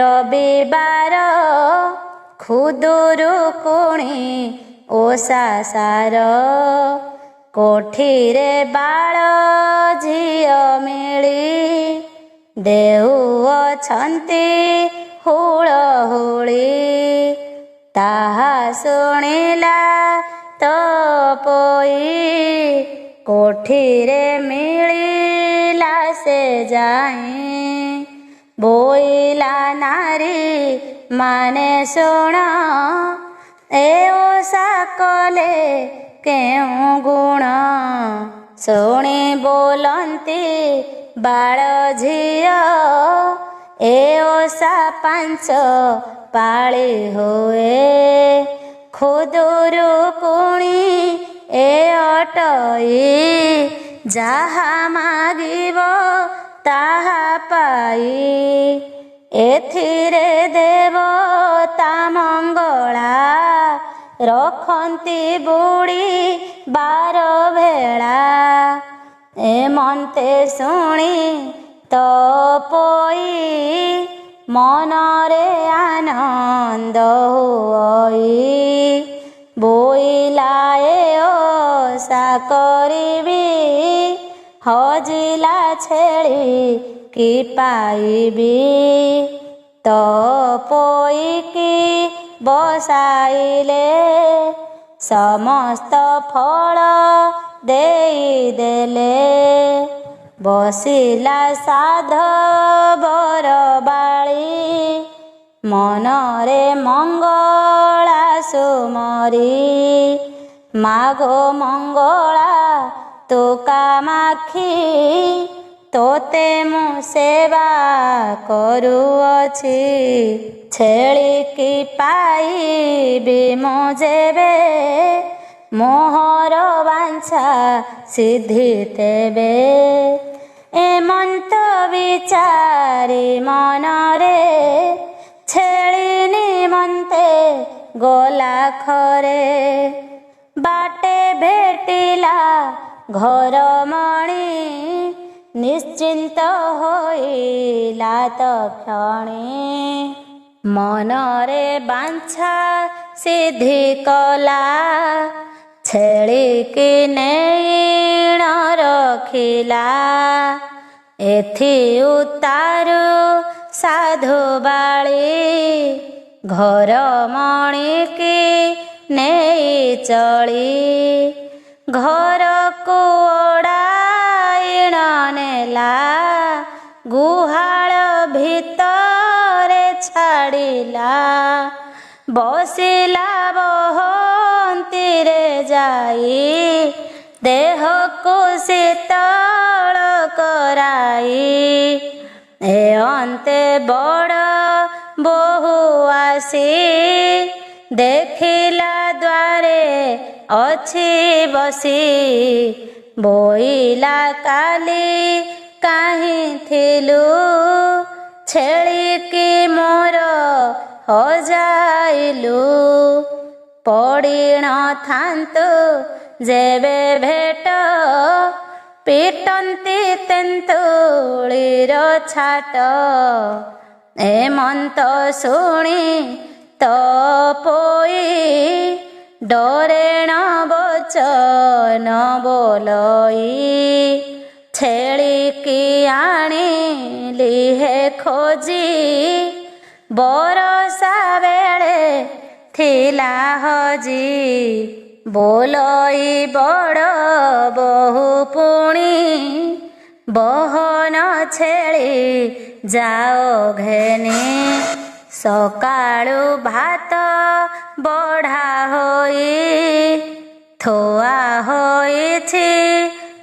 ରବିବାର ଖୁଦୁରୁକୁଣି ଓଷା ସାର। କୋଠିରେ ବାଳ ଝିଅ ମିଳି ଦେଉଅଛନ୍ତି ହୁଳହୁଳି। ତାହା ଶୁଣିଲା ତପୋଇ କୋଠିରେ ମିଳିଲା ସେ ଯାଇ। ବୋଇଲା ନାରୀ ମାନେ ଶୁଣ ଏ ଓଷା କଲେ କେଉଁ ଗୁଣ। ଶୁଣି ବୋଲନ୍ତି ବାଳ ଝିଅ ଏ ଓଷା 5 ପାଳି ହୁଏ। ଖୁଦୁରୁକୁଣି ଏ ଅଟଇ ଯାହା ମାଗିବ ତାହା ପାଇ। ଏଥିରେ ଦେବତା ମଙ୍ଗଳା ରଖନ୍ତି ବୁଢ଼ୀ 12 ବେଳା। ଏମନ୍ତେ ଶୁଣି ତପୋଇ ମନରେ ଆନନ୍ଦ ହୋଇ। ବୋଇଲା ଏ ଓଷା କରିବି ହଜିଲା ଛେଳି କି ପାଇବି। ତପୋଇକି ବସାଇଲେ ସମସ୍ତ ଫଳ ଦେଇଦେଲେ। ବସିଲା ସାଧବର ବାଳି ମନରେ ମଙ୍ଗଳା ସୁମରି। ମାଗୋ ମଙ୍ଗଳା ତୁ କାମାକ୍ଷୀ ତୋତେ ମୁଁ ସେବା କରୁଅଛି। ଛେଳି କି ପାଇବି ମୁଁ ଯେବେ ମୋହର ବାଞ୍ଛା ସିଦ୍ଧି ତେବେ। ଏମନ୍ତ ବିଚାରି ମନରେ ଛେଳି ନିମନ୍ତେ ଗଲା ଖରେ। ବାଟେ ଭେଟିଲା ଘର ମଣି ନିଶ୍ଚିନ୍ତ ହୋଇଲା ତକ୍ଷଣେ। ମନରେ ବାଞ୍ଛା ସିଦ୍ଧି କଲା ଛେଳି କି ନେଇ ରଖିଲା। ଏଥି ଉତ୍ତାରୁ ସାଧୁ ବାଳି ଘର ମଣିକି ନେଇ ଚଳି। ଘରକୁ ଓଡ଼ାଇଣ ନେଲା ଗୁହାଳ ଭିତରେ ଛାଡ଼ିଲା। ବସିଲା ବହନ୍ତିରେ ଯାଇ ଦେହକୁ ଶୀତଳ କରାଇ। ଏ ଅନ୍ତେ ବଡ଼ ବୋହୂ ଆସି ଦେଖିଲା ଦ୍ୱାରେ ଅଛି ବସି। ବୋଇଲା କାଲି କାହିଁ ଥିଲୁ ଛେଳି କି ମୋର ହଜାଇଲୁ। ପଡ଼ିଣ ଥାନ୍ତୁ ଯେବେ ଭେଟ ପିଟନ୍ତି ତେନ୍ତୁଳିର ଛାଟ। ଏମନ୍ତ ଶୁଣି ତପୋଇ ଡରେଣ ବଚନ ବୋଲଇ। ଛେଳିକି ଆଣିଲି ହେ ଖୋଜି ବରଷା ବେଳେ ଥିଲା ହଜି। ବୋଲଇ ବଡ଼ ବୋହୂ ପୁଣି ବହନ ଛେଳି ଯାଅ ଘେନି। ସକାଳୁ ଭାତ ବଢ଼ା ହୋଇ ଥୁଆ ହୋଇଛି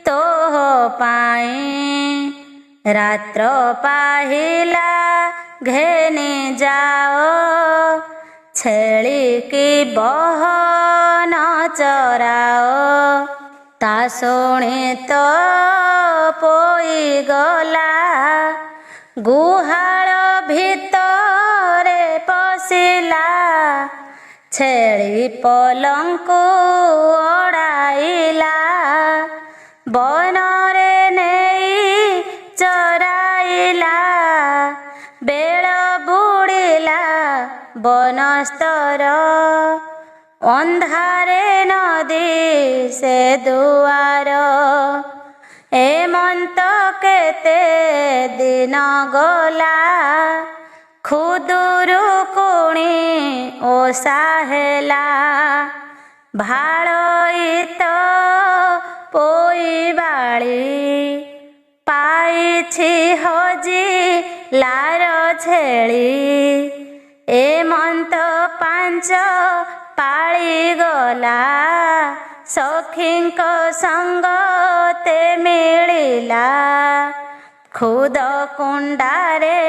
ତୋହ ପାଇଁ। ରାତ୍ର ପାହିଲା ଘେନି ଯାଅ ଛେଳିକି ବହନ ଚରାଅ। ତା ଶୁଣି ତପୋଇ ଗଲା ଗୁହାଳ ଭିତରେ ପଶିଲା। ଛେଳି ପଲଙ୍କୁ ଅଡ଼ାଇଲା ବନରେ ନେଇ ଚରାଇଲା। ବେଳ ବୁଡ଼ିଲା ବନସ୍ତର ଅନ୍ଧାରେ ନଦୀ ସେ ଦୁଆର। ଏମନ୍ତ କେତେ ଦିନ ଗଲା ଖୁଦୁରୁକୁଣି ଓଷା ହେଲା। ଭାଳଇ ତପୋଇ ବାଳି ପାଇଛି ହଜି ଲାର ଛେଳି। ଏମନ୍ତ ପାଞ୍ଚ ପାଳି ଗଲା ସଖୀଙ୍କ ସଙ୍ଗତେ ମିଳିଲା। ଖୁଦ କୁଣ୍ଡାରେ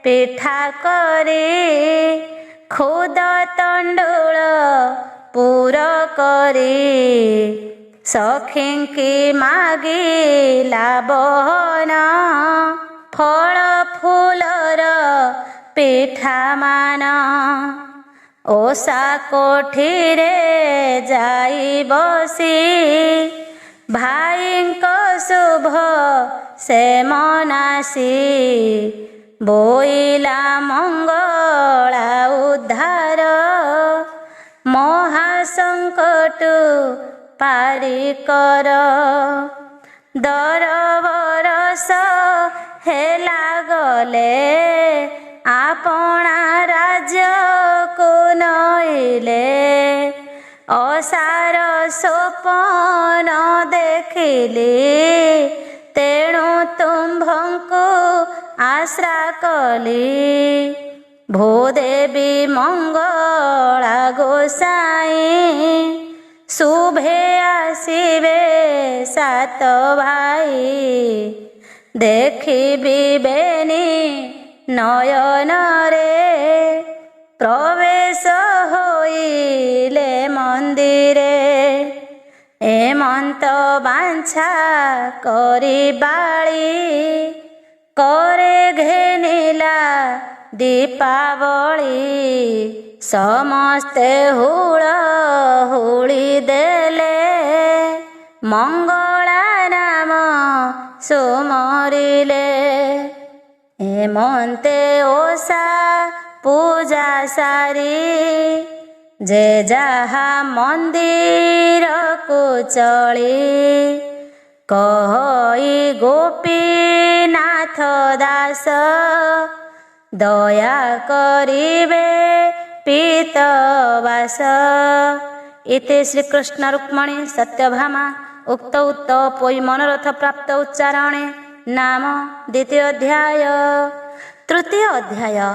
ପିଠା କରି ଖୁଦ ତଣ୍ଡୁଳ ପୁର କରି। ସଖୀଙ୍କି ମାଗିଲା ବହନ ଫଳ ଫୁଲର ପିଠା ମାନ। ଓଷା କୋଠିରେ ଯାଇ ବସି ଭାଇଙ୍କ ଶୁଭ ସେ ମନାସି। ବୋଇଲା ମଙ୍ଗଳା ଉଦ୍ଧାର ମହାସଙ୍କଟୁ ପାରି କର। ଦର ବରଷ ହେଲା ଗଲେ ଆପଣା ରାଜ୍ୟକୁ ନଇଲେ। ଅସାର ସୋପନ ଦେଖିଲି ତେଣୁ ତୁମ୍ଭଙ୍କୁ ଆଶ୍ରା କଲି। ଭୂଦେବୀ ମଙ୍ଗଳା ଗୋସାଇଁ ଶୁଭେ ଆସିବେ ସାତ ଭାଇ। ଦେଖିବି ବେନି ନୟନରେ ପ୍ରବେଶ ହୋଇଲେ ମନ୍ଦିରେ। ଏମନ୍ତ ବାଞ୍ଛା କରି ବାଳି করে ଘେନିଲା ଦୀପାବଳି। ସମସ୍ତେ ହୁଳ ହୁଳି ଦେଲେ ମଙ୍ଗଳା ନାମ ସୁମରିଲେ। ଏମନ୍ତେ ଓଷା ପୂଜା ସାରି ଯେ ଯାହା ମନ୍ଦିରକୁ ଚଳି। କହଇ ଗୋପୀନାଥ ଦାସ ଦୟା କରିବେ ପୀତବାସ। ଇତି ଶ୍ରୀକୃଷ୍ଣ ରୁକ୍ମଣୀ ସତ୍ୟଭାମା ଉକ୍ତ ତପୋଇ ମନୋରଥ ପ୍ରାପ୍ତ ଉଚ୍ଚାରଣେ ନାମ ଦ୍ୱିତୀୟ ଅଧ୍ୟାୟ। ତୃତୀୟ ଅଧ୍ୟାୟ।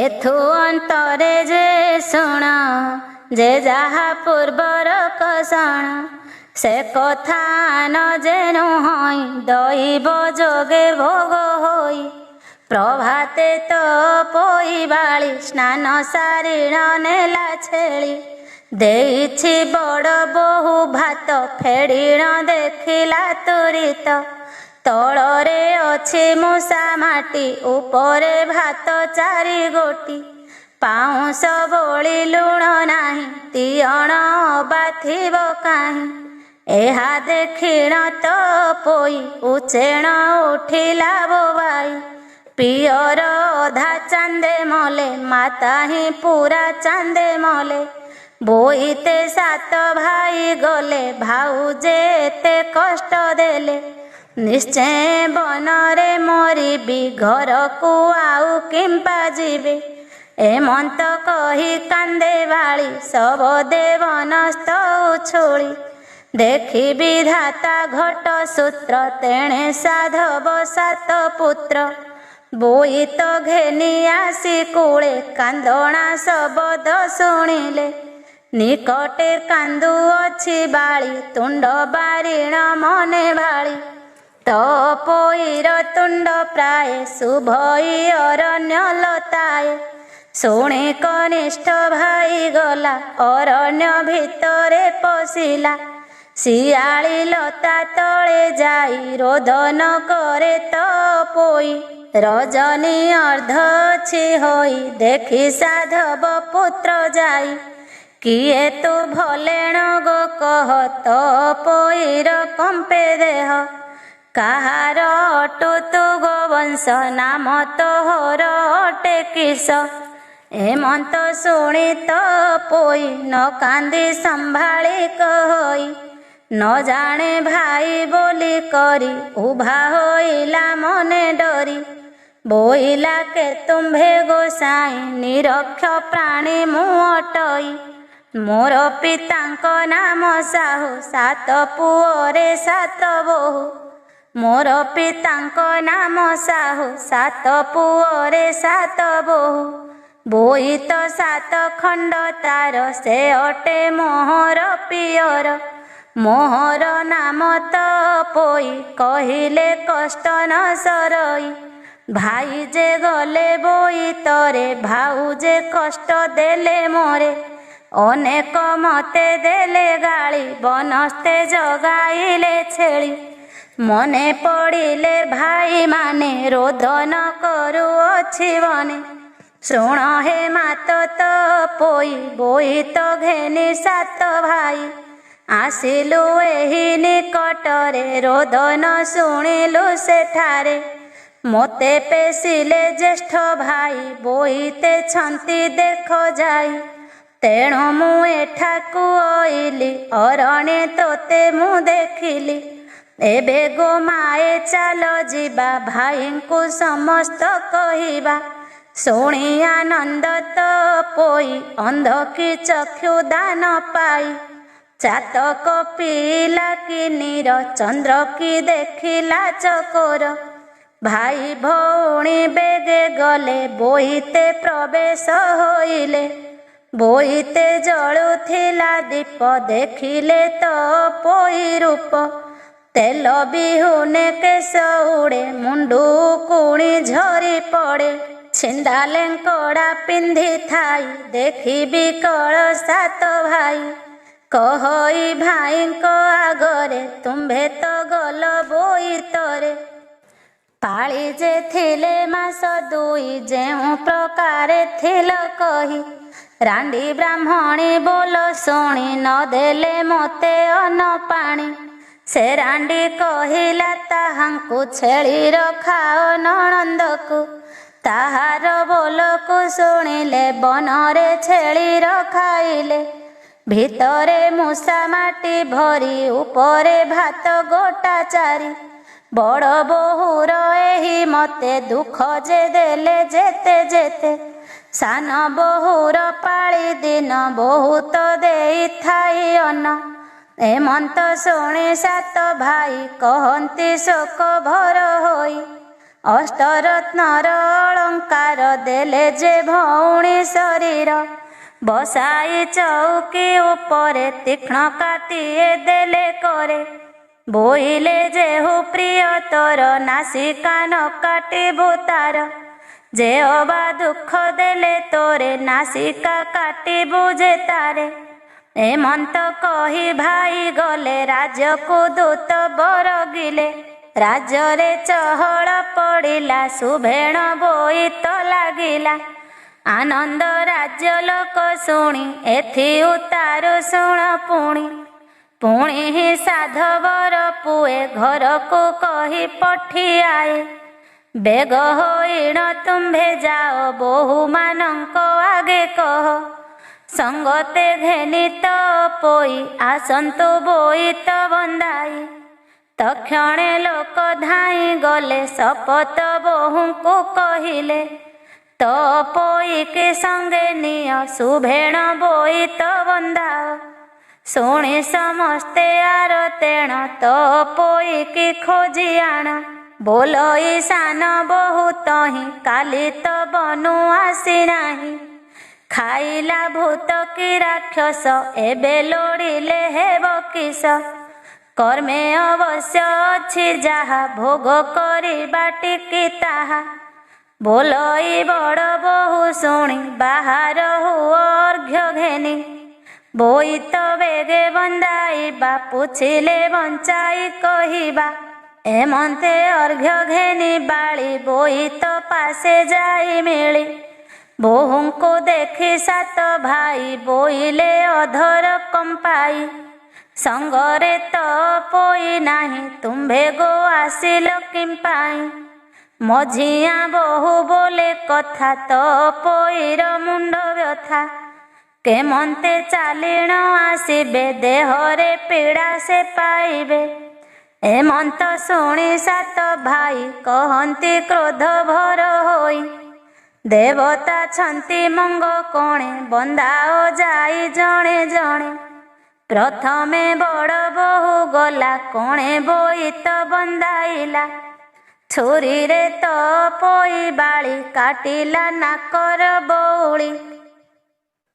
ଏଥୁ ଅନ୍ତରେ ଯେ ଶୁଣ ଯେ ଯାହା ପୂର୍ବର କଷଣ। ସେ କଥା ନ ଯେନୁ ହଇ ଦଇବ ଯୋଗେ ଭୋଗ ହୋଇ। ପ୍ରଭାତେ ତପୋଇ ବାଳି ସ୍ନାନ ସାରିଣ ନେଲା ଛେଳି। ଦେଇଛି ବଡ଼ ବୋହୁ ଭାତ ଫେଡ଼ିଣ ଦେଖିଲା ତୁରିତ। ତଳରେ ଅଛି ମୂଷା ମାଟି ଉପରେ ଭାତ ଚାରି ଗୋଟି। ପାଉଁଶ ବୋଳି ଲୁଣ ନାହିଁ ତିଅଣ ଅବା ଥିବ କାହିଁ। ଏହା ଦେଖିଣ ତ ପୋଇ ଉଚେଣ ଉଠିଲା ବୋବାଇ। ପିଅର ଅଧା ଚାନ୍ଦେ ମଲେ ମାତା ହିଁ ପୁରା ଚାନ୍ଦେ ମଲେ। ବୋଇତେ ସାତ ଭାଇ ଗଲେ ଭାଉଜେ ଏତେ କଷ୍ଟ ଦେଲେ। ନିଶ୍ଚୟ ବନରେ ମରିବି ଘରକୁ ଆଉ କିମ୍ପା ଯିବେ। ଏମନ୍ତ କହି କାନ୍ଦେ ବାଳି ଶବ ଦେବନସ୍ତ ଉଛୁଳି। ଦେଖି ବିଧାତା ଘଟ ସୂତ୍ର ତେଣେ ସାଧବ ସାତ ପୁତ୍ର। ବୋଇତ ଘେନି ଆସି କୂଳେ କାନ୍ଦଣା ଶବଦ ଶୁଣିଲେ। ନିକଟେ କାନ୍ଦୁଅଛି ବାଳି ତୁଣ୍ଡ ବାରିଣ ମନେ ଭାଳି। ତ ପୋଇର ତୁଣ୍ଡ ପ୍ରାୟ ଶୁଭଇ ଅରଣ୍ୟ ଲତାଏ। ଶୁଣି କନିଷ୍ଠ ଭାଇ ଗଲା ଅରଣ୍ୟ ଭିତରେ ପଶିଲା। ଶିଆଳି ଲତା ତଳେ ଯାଇ ରୋଦନ କରେ ତ ପୋଇ। ରଜନୀ ଅର୍ଦ୍ଧ ଅଛି ହୋଇ ଦେଖି ସାଧବ ପୁତ୍ର ଯାଇ। କିଏ ତୁ ଭଲେଣ ଗୋ କହ ତ ପୋଇର କମ୍ପେ ଦେହ। କାହାର ଅଟୁ ତୁ ଗୋବଂଶ ନାମ ତୋହର ଅଟେ କିସ। ଏମନ୍ତ ଶୁଣି ତ ପୋଇ ନ କାନ୍ଦି ସମ୍ଭାଳି କହଇ। ନ ଜାଣେ ଭାଇ ବୋଲି କରି ଉଭା ହୋଇଲା ମନେ ଡରି। ବୋଇଲା କେ ତୁମ୍ଭେ ଗୋସାଇଁ ନିରକ୍ଷ ପ୍ରାଣୀ ମୁଁ ଅଟଇ। ମୋର ପିତାଙ୍କ ନାମ ସାହୁ ସାତ ପୁଅରେ ସାତ ବୋହୂ। ମୋର ପିତାଙ୍କ ନାମ ସାହୁ ସାତ ପୁଅରେ ସାତ ବୋହୂ। ବୋଇତ ସାତ ଖଣ୍ଡ ତାର ସେ ଅଟେ ମୋହର ପିଅର। ମୋହର ନାମ ତ ପୋଇ କହିଲେ କଷ୍ଟ ନ ସରଇ। ଭାଇ ଯେ ଗଲେ ବୋଇତରେ ଭାଉଜେ କଷ୍ଟ ଦେଲେ ମୋରେ। ଅନେକ ମତେ ଦେଲେ ଗାଳି ବନସ୍ତେ ଜଗାଇଲେ ଛେଳି। ମନେ ପଡ଼ିଲେ ଭାଇମାନେ ରୋଦନ କରୁଅଛି ବନେ। ଶୁଣ ହେ ମାତ ତ ପୋଇ ବୋଇତ ଘେନି ସାତ ଭାଇ। ଆସିଲୁ ଏହି ନିକଟରେ ରୋଦନ ଶୁଣିଲୁ ସେଠାରେ। ମୋତେ ପେଶିଲେ ଜ୍ୟେଷ୍ଠ ଭାଇ ବୋଇତେ ଛନ୍ତି ଦେଖ ଯାଇ। ତେଣୁ ମୁଁ ଏଠାକୁ ଅଇଲି ଅରଣେ ତୋତେ ମୁଁ ଦେଖିଲି। ଏବେ ଗୋ ମାଏ ଚାଲ ଯିବା ଭାଇଙ୍କୁ ସମସ୍ତ କହିବା। ଶୁଣି ଆନନ୍ଦ ତ ପୋଇ ଅନ୍ଧ କି ଚକ୍ଷୁ ଦାନ ପାଇ। ଚାତକ ପିଲା କି ନୀର ଚନ୍ଦ୍ର କି ଦେଖିଲା ଚକୋର। ଭାଇ ଭଉଣୀ ବେଗେ ଗଲେ ବୋଇତେ ପ୍ରବେଶ ହୋଇଲେ। ବୋଇତେ ଜଳୁଥିଲା ଦୀପ ଦେଖିଲେ ତ ପୋଇ ରୂପ। ତେଲ ବିହୁନେ କେଶ ଉଡ଼େ ମୁଣ୍ଡୁ କୁଣି ଝରି ପଡ଼େ। ଛିଣ୍ଡା ଲେଙ୍କଡ଼ା ପିନ୍ଧିଥାଇ ଦେଖି ବିକଳ ସାତ ଭାଇ। କହଇ ଭାଇଙ୍କ ଆଗରେ ତୁମ୍ଭେ ତ ଗଲ ବୋଇତରେ। ପାଳି ଯେ ଥିଲେ ମାସ ଦୁଇ ଯେଉଁ ପ୍ରକାରେ ଥିଲ କହି। ରାଣ୍ଡି ବ୍ରାହ୍ମଣୀ ବୋଲ ଶୁଣି ନ ଦେଲେ ମୋତେ ଅନ୍ନ ପାଣି। ସେ ରାଣ୍ଡି କହିଲା ତାହାଙ୍କୁ ଛେଳିର ଖାଅ ନଣନ୍ଦକୁ। ତାହାର ବୋଲକୁ ଶୁଣିଲେ ବନରେ ଛେଳିର ଖାଇଲେ। ଭିତରେ ମୂଷା ମାଟି ଭରି ଉପରେ ଭାତ ଗୋଟା ଚାରି। ବଡ଼ ବୋହୂର ଏହି ମତେ ଦୁଃଖ ଯେ ଦେଲେ ଯେତେ ଯେତେ। ସାନ ବୋହୂର ପାଳି ଦିନ ବହୁତ ଦେଇଥାଇ ଅନ୍ନ। ଏମନ୍ତ ଶୁଣି ସାତ ଭାଇ କହନ୍ତି ଶୋକ ଭର ହୋଇ। ଅଷ୍ଟରତ୍ନର ଅଳଙ୍କାର ଦେଲେ ଯେ ଭଉଣୀ ଶରୀର। ବସାଇ ଚଉକି ଉପରେ ତୀକ୍ଷ୍ଣ କାଟିଏ ଦେଲେ କରେ। ବୋଇଲେ ଯେହୁ ପ୍ରିୟ ତୋର ନାସିକା ନ କାଟିବୁ ତାର। ଯେ ଅବା ଦୁଃଖ ଦେଲେ ତୋରେ ନାସିକା କାଟିବୁ ଯେ ତାରେ। ଏମନ୍ତ କହି ଭାଇ ଗଲେ ରାଜ୍ୟକୁ ଦୂତ ବରଗିଲେ। ରାଜ୍ୟରେ ଚହଳ ପଡ଼ିଲା ସୁଭେଣ ବୋଇତ ଲାଗିଲା। ଆନନ୍ଦ ରାଜ୍ୟ ଲୋକ ଶୁଣି ଏଥି ଉତାରୁ ଶୁଣ ପୁଣି। पुणी साधवर पुए घर को कही पठियाए बेग होइण तुम्भे जाओ बोहू मानंक आगे कह संगते घेनी तो पोई आसंतु बोईत बंदाई तक्षणे लोक धाई गले शपथ बोहू को कहिले तो पोई के संगे निय सुभेण बोईत बंदाओ शुणी समस्ते आरतेण तो पोई की खोजी आण बोलो ईशान बहुत ही काली तो बनु आसी नाही खाइला भूत की राक्षस एबे लोड़िले हेब किस कर्मे अवश्य अछि जाहा भोग करिबा टिकी ताहा बोलो ई बड़ बहु शुणी बाहर हुओ अर्घ्य घेनी बोईत बेगे बंदाइबा पुछिले बंचाई कहिबा एमंते अर्घ्य घेनी बाली बोईत पासे जाई मिली बोहू को देखी सात भाई बोईले अधर कंपाई संगरे तो पोई नाही तुम्भे गो आसिल किंपाई मझिया बोहू बोले कथा तो पोईर मुंड व्यथा केमंते चालिण आसिबे देहरे पीड़ा से पाइबे एमंत शुणी सात भाई कहती क्रोध भर होई देवता छंती मंग कोणे बंदाओ जाई जणे जणे प्रथमे बड़ बहु गला कोणे बोईत बंदाइला छुरी रे तो पोई बाली काटिला नाकर बौली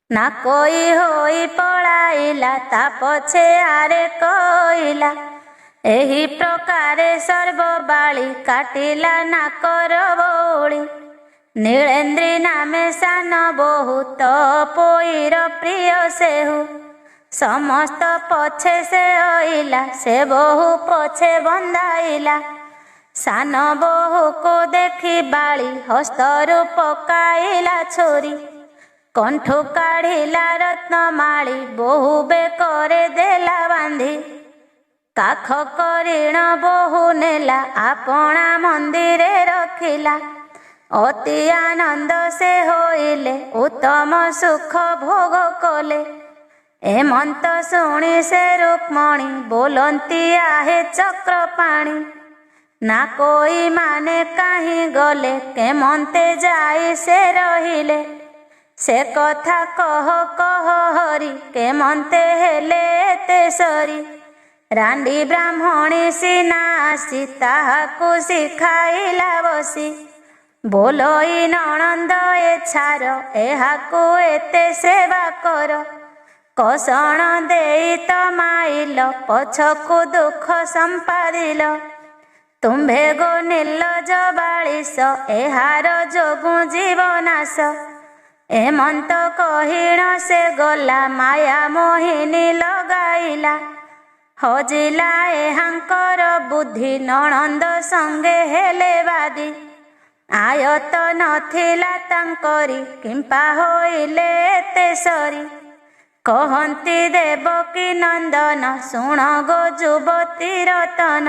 नाकोई होई पळाइला ता पछे आरे कइला एही प्रकारे सर्व बाली काटिला नाकर बौली नीलेन्द्री नामे सान बहुत पोईर प्रिय सेहु समस्त पछे से अइला से बहु पछे बंदाइला सान बहु को देखी बाली हस्तरु पकाइला छोरी कंठु काढ़िला रत्नमाली बहु बेकरे देला बांधी काख करिण बहु नेला आपणा मंदिरे रखिला अति आनंद से होइले उत्तम सुख भोग कले एमंत शुणी से रुक्मणी बोलंती आहे चक्र पाणी ना कोई माने काहीं गले केमंते जाई से रहिले से कथा कह कह हरि केमंते हेले एते सरी रांडी ब्राह्मणी सीना आसी ताहाकु शिखाइला बसी बोलोई नणंद ए छार एहाकु एते सेवा कर कसण देई तमाइल पछकु दुख संपादिल तुम्भे गो निर्लज बालिश एहार जोगु जीवनाश एमंत कहिण से गला माया मोहिनी लगाइला हजिला एहांकर बुद्धि नणंद संगे हेले बादी आयत नथिला तांकरी किंपा होइले एते सरी कहंती देवकी नंदन शुण गो जुवती रतन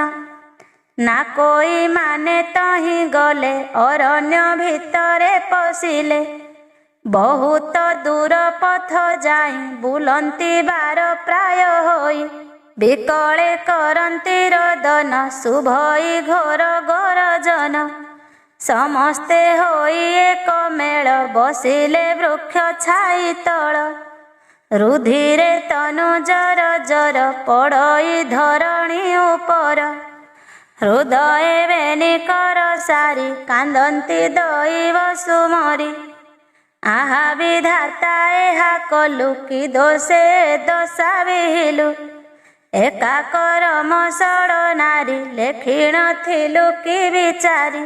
ना कोई माने तही गले अरण्य भितरे पशिले बहुत दूर पथ जाई बुलंती बार प्राय होई विकले करंती रोदन शुभई घोर गरजन समस्ते होई एक मेल बसिले वृक्ष छाई तल रुधिरे तनु जर जर पड़ई धरणी उपर हृदय बेनिकर सारी कांदंती दैव सुमरी आहा विधाता एहा कलु कि दोषे दशा विहिलु एका करम सड़ नारी लेखिण थिलु कि विचारी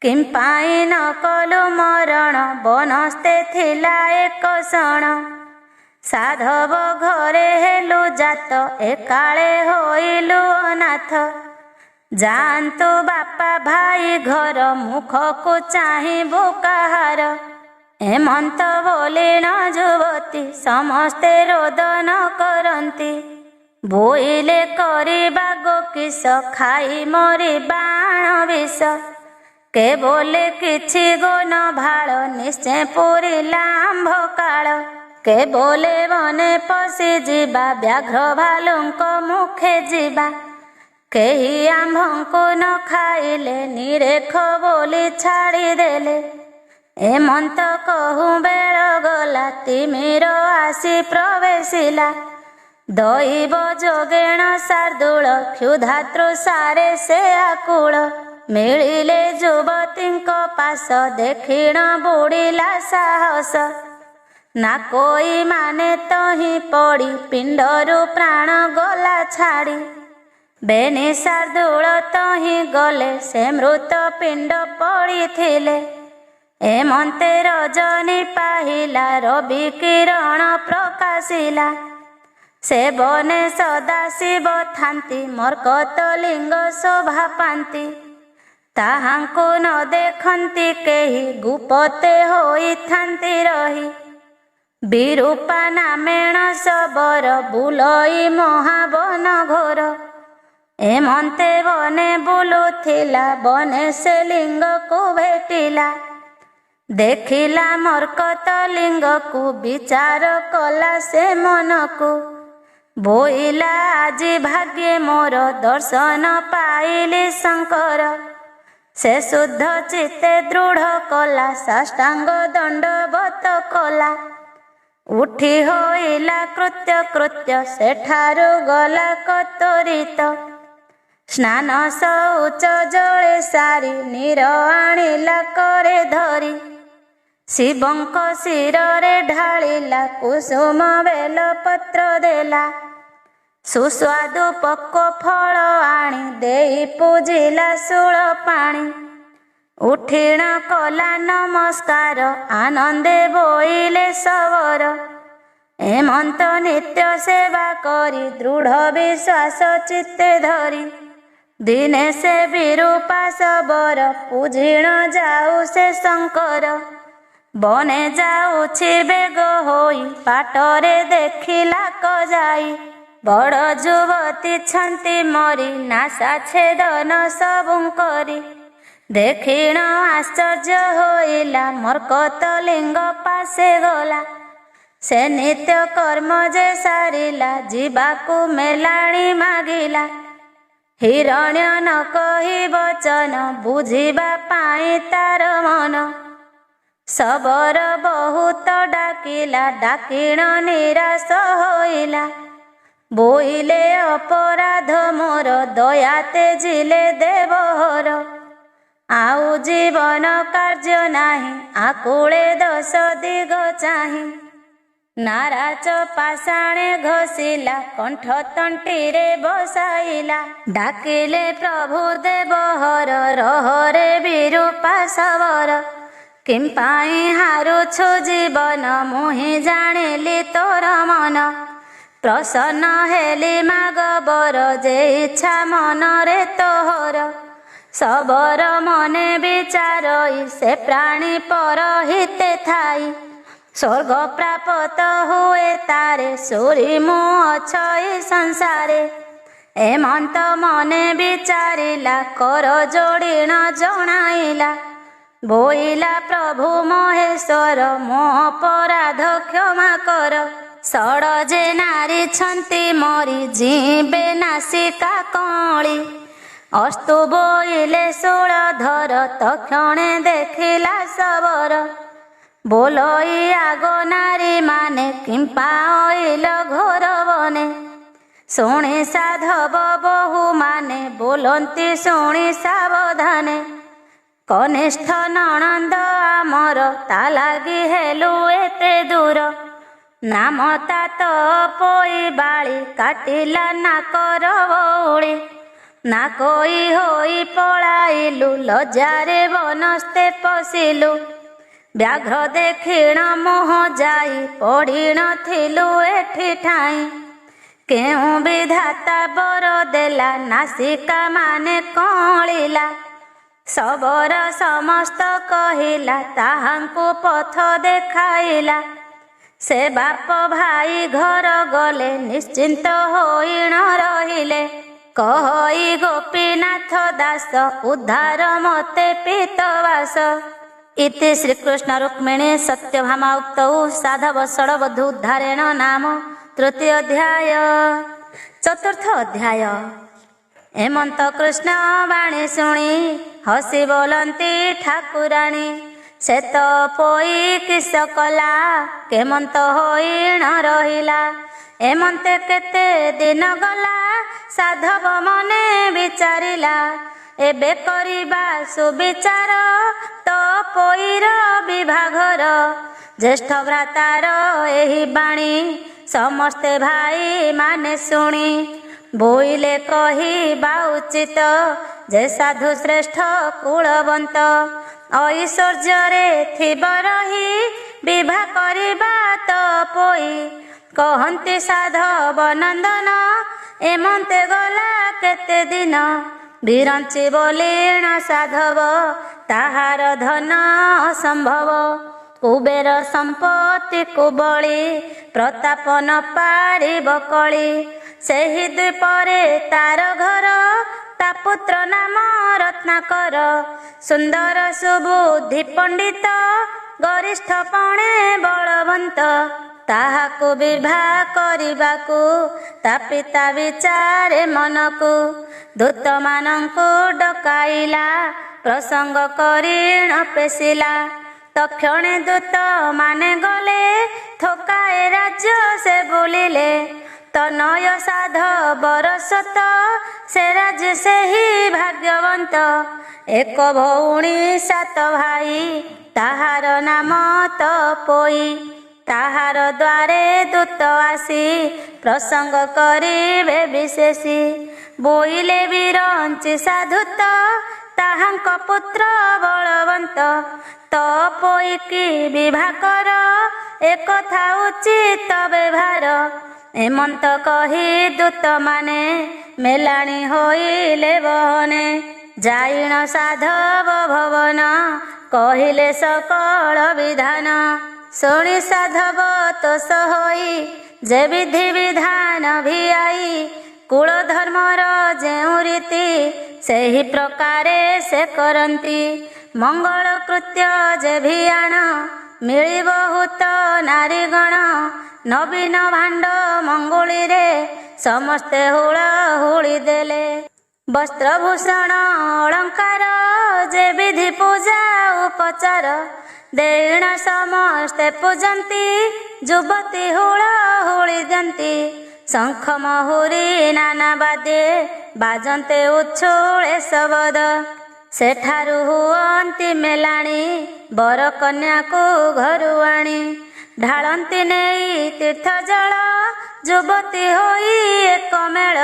किंपाई न कलु मरण बनस्ते थिला एक क्षण साधव घरे हेलु जात एकाळे होइलु अनाथ जान्तु बापा भाई घर मुख को चाहिबु काहार हेमंत बोलिण जुवती समस्ते रोदन करती ବୋଇଲେ କରିବା ଗୋକିସ ଖାଇ ମରି ବାଣ ବିଷ କେବଲେ କିଛି ଗୋନ ଭାଳ ନିଶ୍ଚୟ ପୁରିଲା ଆମ୍ଭ କାଳ କେବଲେ ବନେ ପଶି ଯିବା ବ୍ୟାଘ୍ର ଭାଲୁଙ୍କ ମୁଖେ ଯିବା କେହି ଆମ୍ଭଙ୍କୁ ନ ଖାଇଲେ ନିରେଖ ବୋଲି ଛାଡ଼ିଦେଲେ ଏମନ୍ତ କହୁ ବେଳ ଗଲା ତିମିର ଆସି ପ୍ରବେଶିଲା ଦଇବ ଯୋଗେଣ ଶାର୍ଦୁଳ କ୍ଷୁଧା ତୃଷାରେ ସେ ଆକୁଳ ମିଳିଲେ ଯୁବତୀଙ୍କ ପାଶ ଦେଖିଣ ବୁଡ଼ିଲା ସାହସ ନା କୋଇ ମାନେ ତହିଁ ପଡ଼ି ପିଣ୍ଡରୁ ପ୍ରାଣ ଗଲା ଛାଡ଼ି ବେନି ଶାର୍ଦୁଳ ତହିଁ ଗଲେ ସେ ମୃତ ପିଣ୍ଡ ପଡ଼ିଥିଲେ ଏମନ୍ତେ ରଜନୀ ପାହିଲା ରବି କିରଣ ପ୍ରକାଶିଲା ସେ ବନେ ସଦାଶିବ ଥାନ୍ତି ମର୍କତ ଲିଙ୍ଗ ଶୋଭା ପାନ୍ତି ତାହାଙ୍କୁ ନ ଦେଖନ୍ତି କେହି ଗୁପତେ ହୋଇଥାନ୍ତି ରହି ବିରୂପା ନାମେଣ ଶବର ବୁଲଇ ମହାବନ ଘୋର ଏମନ୍ତେ ବନେ ବୁଲୁଥିଲା ବନେ ସେ ଲିଙ୍ଗକୁ ଭେଟିଲା ଦେଖିଲା ମର୍କତ ଲିଙ୍ଗକୁ ବିଚାର କଲା ସେ ମନକୁ ବୋଇଲା ଆଜି ଭାଗ୍ୟେ ମୋର ଦର୍ଶନ ପାଇଲି ଶଙ୍କର ସେ ଶୁଦ୍ଧ ଚିତ୍ତେ ଦୃଢ଼ କଲା ସାଷ୍ଟାଙ୍ଗ ଦଣ୍ଡବତ କଲା ଉଠି ହୋଇଲା କୃତ୍ୟ କୃତ୍ୟ ସେଠାରୁ ଗଲା କତରିତ ସ୍ନାନ ଶୌଚ ଜଳେ ସାରି ନୀର ଆଣିଲା କରେ ଧରି ଶିବଙ୍କ ଶିରରେ ଢାଳିଲା କୁସୁମ ବେଲ ପତ୍ର ଦେଲା ସୁସ୍ୱାଦୁ ପକ୍ୱ ଫଳ ଆଣି ଦେଇ ପୂଜିଲା ଶୂଳ ପାଣି ଉଠିଣ କଲା ନମସ୍କାର ଆନନ୍ଦେ ବୋଇଲେ ସବର ଏମନ୍ତ ନିତ୍ୟ ସେବା କରି ଦୃଢ଼ ବିଶ୍ୱାସ ଚିତ୍ତେ ଧରି ଦିନେ ସେ ବିରୂପା ସବର ପୂଜିଣ ଯାଉ ସେ ଶଙ୍କର ବନେ ଯାଉଛି ବେଗ ହୋଇ ପାଟରେ ଦେଖିଲା କଯାଇ ବଡ଼ ଯୁବତୀ ଛନ୍ତି ମରି ନାସା ଛେଦନ ସବୁ କରି ଦେଖିଣ ଆଶ୍ଚର୍ଯ୍ୟ ହୋଇଲା ମର୍କତ ଲିଙ୍ଗ ପାଶେ ଗଲା ସେ ନିତ୍ୟ କର୍ମ ଯେ ସାରିଲା ଯିବାକୁ ମେଲାଣି ମାଗିଲା ହିରଣ୍ୟ ନ କହି ବଚନ ବୁଝିବା ପାଇଁ ତାର ମନ ସବର ବହୁତ ଡାକିଲା ଡାକିଣ ନିରାଶ ହୋଇଲା ବୋଇଲେ ଅପରାଧ ମୋର ଦୟା ତେଜିଲେ ଦେବହର ଆଉ ଜୀବନ କାର୍ଯ୍ୟ ନାହିଁ ଆକୁଳେ ଦଶ ଦିଗ ଚାହିଁ ନାରାଜ ପାଷାଣେ ଘଷିଲା କଣ୍ଠ ତଣ୍ଟିରେ ବସାଇଲା ଡାକିଲେ ପ୍ରଭୁ ଦେବହର ରହରେ ବିରୂପା ସବର କିମ୍ପାଇଁ ହାରୁଛୁ ଜୀବନ ମୁହିଁ ଜାଣିଲି ତୋର ମନ ପ୍ରସନ୍ନ ହେଲି ମାଗବର ଯେ ଇଚ୍ଛା ମନରେ ତୋହର ସବର ମନେ ବିଚାରଇ ସେ ପ୍ରାଣୀ ପର ହିତେ ଥାଇ ସ୍ୱର୍ଗ ପ୍ରାପତ ହୁଏ ତାରେ ସୁରି ମୁଁ ଅଛଇ ସଂସାରେ ଏମନ୍ତ ମନେ ବିଚାରିଲା କର ଯୋଡ଼ିଣ ଜଣାଇଲା ବୋଇଲା ପ୍ରଭୁ ମହେଶ୍ୱର ମୋ ଅପରାଧ କ୍ଷମା କର ସଡ଼ ଯେ ନାରୀ ଛନ୍ତି ମରି ଯିବେ ନାସିକା କଅଁଳି ଅସ୍ତୁ ବୋଇଲେ ଷୋଳଧର ତକ୍ଷଣେ ଦେଖିଲା ସବର ବୋଲଇ ଆଗ ନାରୀ ମାନେ କିମ୍ପା ଅଇଲ ଘୋର ବନେ ଶୁଣି ସାଧବ ବହୁ ମାନେ ବୋଲନ୍ତି ଶୁଣି ସାବଧାନେ କନିଷ୍ଠ ନଣନ୍ଦ ଆମର ତା ଲାଗି ହେଲୁ ଏତେ ଦୂର ନାମ ତାତ ପୋଇ ବାଳି କାଟିଲା ନାକର ବଉଳି ନାକଇ ହୋଇ ପଳାଇଲୁ ଲଜ୍ଜାରେ ବନସ୍ତେ ପଶିଲୁ ବ୍ୟାଘ୍ର ଦେଖିଣ ମୋହ ଯାଇ ପଡ଼ିନଥିଲୁ ଏଠି ଠାଇଁ କେଉଁ ବିଧାତା ବର ଦେଲା ନାସିକା ମାନେ କଅଁଳିଲା ସବର ସମସ୍ତ କହିଲା ତାହାଙ୍କୁ ପଥ ଦେଖାଇଲା ସେ ବାପ ଭାଇ ଘର ଗଲେ ନିଶ୍ଚିନ୍ତ ହୋଇ ନ ରହିଲେ। କହଇ ଗୋପୀନାଥ ଦାସ ଉଦ୍ଧାର ମତେ ପିତବାସ। ଇତି ଶ୍ରୀକୃଷ୍ଣ ରୁକ୍ମିଣୀ ସତ୍ୟଭାମା ଉକ୍ତౌ ସାଧବ ଷଡ଼ବଧୂ ଉଦ୍ଧାରେଣ ନାମ ତୃତୀୟ ଅଧ୍ୟାୟ। ଚତୁର୍ଥ ଅଧ୍ୟାୟ। ହେମନ୍ତ କୃଷ୍ଣ ବାଣୀ ଶୁଣି ହସି ବୋଲନ୍ତି ଠାକୁରାଣୀ। ସେ ତ ପୋଇ କିସ କଲା କେମନ୍ତ ହୋଇ ନ ରହିଲା। ଏମନ୍ତେ କେତେ ଦିନ ଗଲା ସାଧବ ମନେ ବିଚାରିଲା। ଏବେ କରିବା ସୁବିଚାର ତ ପୋଇର ବିଭାଘର। ଜ୍ୟେଷ୍ଠ ଭ୍ରାତାର ଏହି ବାଣୀ ସମସ୍ତେ ଭାଇ ମାନେ ଶୁଣି ବୋଇଲେ କହିବା ଉଚିତ ଯେ ସାଧୁ ଶ୍ରେଷ୍ଠ କୁଳବନ୍ତ। ଐଶ୍ୱର୍ଯ୍ୟରେ ଥିବ ରହି ବିଭା କରିବା ତ ପୋଇ। କହନ୍ତି ସାଧବ ନନ୍ଦନ ଏମନ୍ତେ ଗଲା କେତେ ଦିନ। ବିରଞ୍ଚି ବୋଲିଣ ସାଧବ ତାହାର ଧନ ଅସମ୍ଭବ। କୁବେର ସମ୍ପତ୍ତିକୁ ବଳି ପ୍ରତାପ ନ ପାରିବ କଳି। ସେହି ଦ୍ୱୀପରେ ତାର ଘର ତା ପୁତ୍ର ନାମ ରତ୍ନାକର। ସୁନ୍ଦର ସୁବୁଦ୍ଧି ପଣ୍ଡିତ ଗରିଷ୍ଠ ପଣେ ବଳବନ୍ତ। ତାହାକୁ ବିବାହ କରିବାକୁ ତା ପିତା ବିଚାରେ ମନକୁ। ଦୂତମାନଙ୍କୁ ଡକାଇଲା ପ୍ରସଙ୍ଗ କରିଣ ପେଶିଲା। ତକ୍ଷଣେ ଦୂତ ମାନେ ଗଲେ ଥୋକାଏ ରାଜ୍ୟ ସେ ବୁଲିଲେ। ତନୟ ସାଧବର ସତ ସେ ରାଜ୍ୟ ସେହି ଭାଗ୍ୟବନ୍ତ। ଏକ ଭଉଣୀ ସାତ ଭାଇ ତାହାର ନାମ ତ ପୋଇ। ତାହାର ଦ୍ୱାରେ ଦୂତ ଆସି ପ୍ରସଙ୍ଗ କରିବେ ବିଶେଷୀ। ବୋଇଲେ ବିରଞ୍ଚି ସାଧୁତ ତାହାଙ୍କ ପୁତ୍ର ବଳବନ୍ତ। ତ ପୋଇକି ବିଭା କର ଏକଥା ଉଚିତ ବ୍ୟବହାର। ହେମନ୍ତ କହି ଦୂତ ମାନେ ମେଲାଣି ହୋଇଲେ ବହନେ। ଯାଇଣ ସାଧବ ଭବନ କହିଲେ ସକଳ ବିଧାନ। ଶୁଣି ସାଧବ ତୋଷ ହୋଇ ଯେ ବିଧି ବିଧାନ ଭିଆଇ। କୁଳ ଧର୍ମର ଯେଉଁ ରୀତି ସେହି ପ୍ରକାରେ ସେ କରନ୍ତି। ମଙ୍ଗଳ କୃତ୍ୟ ଯେ ଭିଆଣ ମିଳିବ ହୁତ ନାରୀଗଣ। ନବୀନ ଭାଣ୍ଡ ମଙ୍ଗୁଳିରେ ସମସ୍ତେ ହୁଳ ହୁଳି ଦେଲେ। ବସ୍ତ୍ରଭୂଷଣ ଅଳଙ୍କାର ଯେ ବିଧି ପୂଜା ଉପଚାର। ଦେଇଣ ସମସ୍ତେ ପୂଜନ୍ତି ଯୁବତୀ ହୁଳ ହୁଳି ଦିଅନ୍ତି। ଶଙ୍ଖ ମହୁରୀ ନାନା ବାଦ୍ୟେ ବାଜନ୍ତେ ଉଛୁଳେ ଶବଦ। ସେଠାରୁ ହୁଅନ୍ତି ମେଲାଣି ବର କନ୍ୟାକୁ ଘରୁ ଆଣି। ଢାଳନ୍ତି ନେଇ ତୀର୍ଥ ଜଳ ଯୁବତୀ ହୋଇ ଏକ ମେଳ।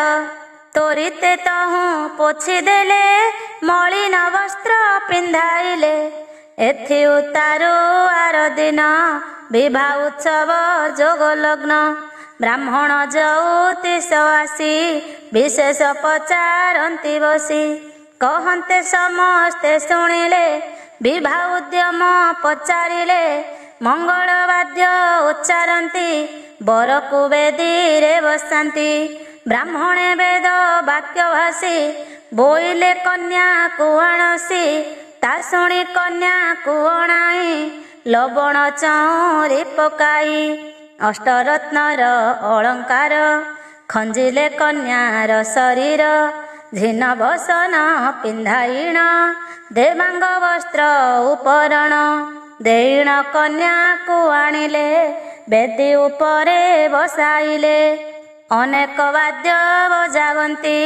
ତୋରିତେ ତହୁଁ ପୋଛି ଦେଲେ ମଳିନ ବସ୍ତ୍ର ପିନ୍ଧାଇଲେ। ଏଥି ଉତ୍ତାରୁ ଆର ଦିନ ବିବାହ ଉତ୍ସବ ଯୋଗ ଲଗ୍ନ। ବ୍ରାହ୍ମଣ ଜ୍ୟୋତିଷ ଆସି ବିଶେଷ ପଚାରନ୍ତି ବସି। କହନ୍ତେ ସମସ୍ତେ ଶୁଣିଲେ ବିବାହ ଉଦ୍ୟମ ପଚାରିଲେ। ମଙ୍ଗଳ ବାଦ୍ୟ ଉଚ୍ଚାରନ୍ତି ବରକୁ ବେଦୀରେ ବସାନ୍ତି। ବ୍ରାହ୍ମଣେ ବେଦ ବାକ୍ୟ ଭାଷି ବୋଇଲେ କନ୍ୟାକୁ ଆଣସି। ତା ଶୁଣି କନ୍ୟାକୁ ଅଣାଇ ଲବଣ ଚଉଁରୀ ପକାଇ। ଅଷ୍ଟରତ୍ନର ଅଳଙ୍କାର ଖଞ୍ଜିଲେ କନ୍ୟାର ଶରୀର। ଝିନ ବସନ ପିନ୍ଧାଇଣ ଦେବାଙ୍ଗ ବସ୍ତ୍ର ଉପରଣ। ଦେଇଣ କନ୍ୟାକୁ ଆଣିଲେ ବେଦୀ ଉପରେ ବସାଇଲେ। ଅନେକ ବାଦ୍ୟ ବଜାବନ୍ତି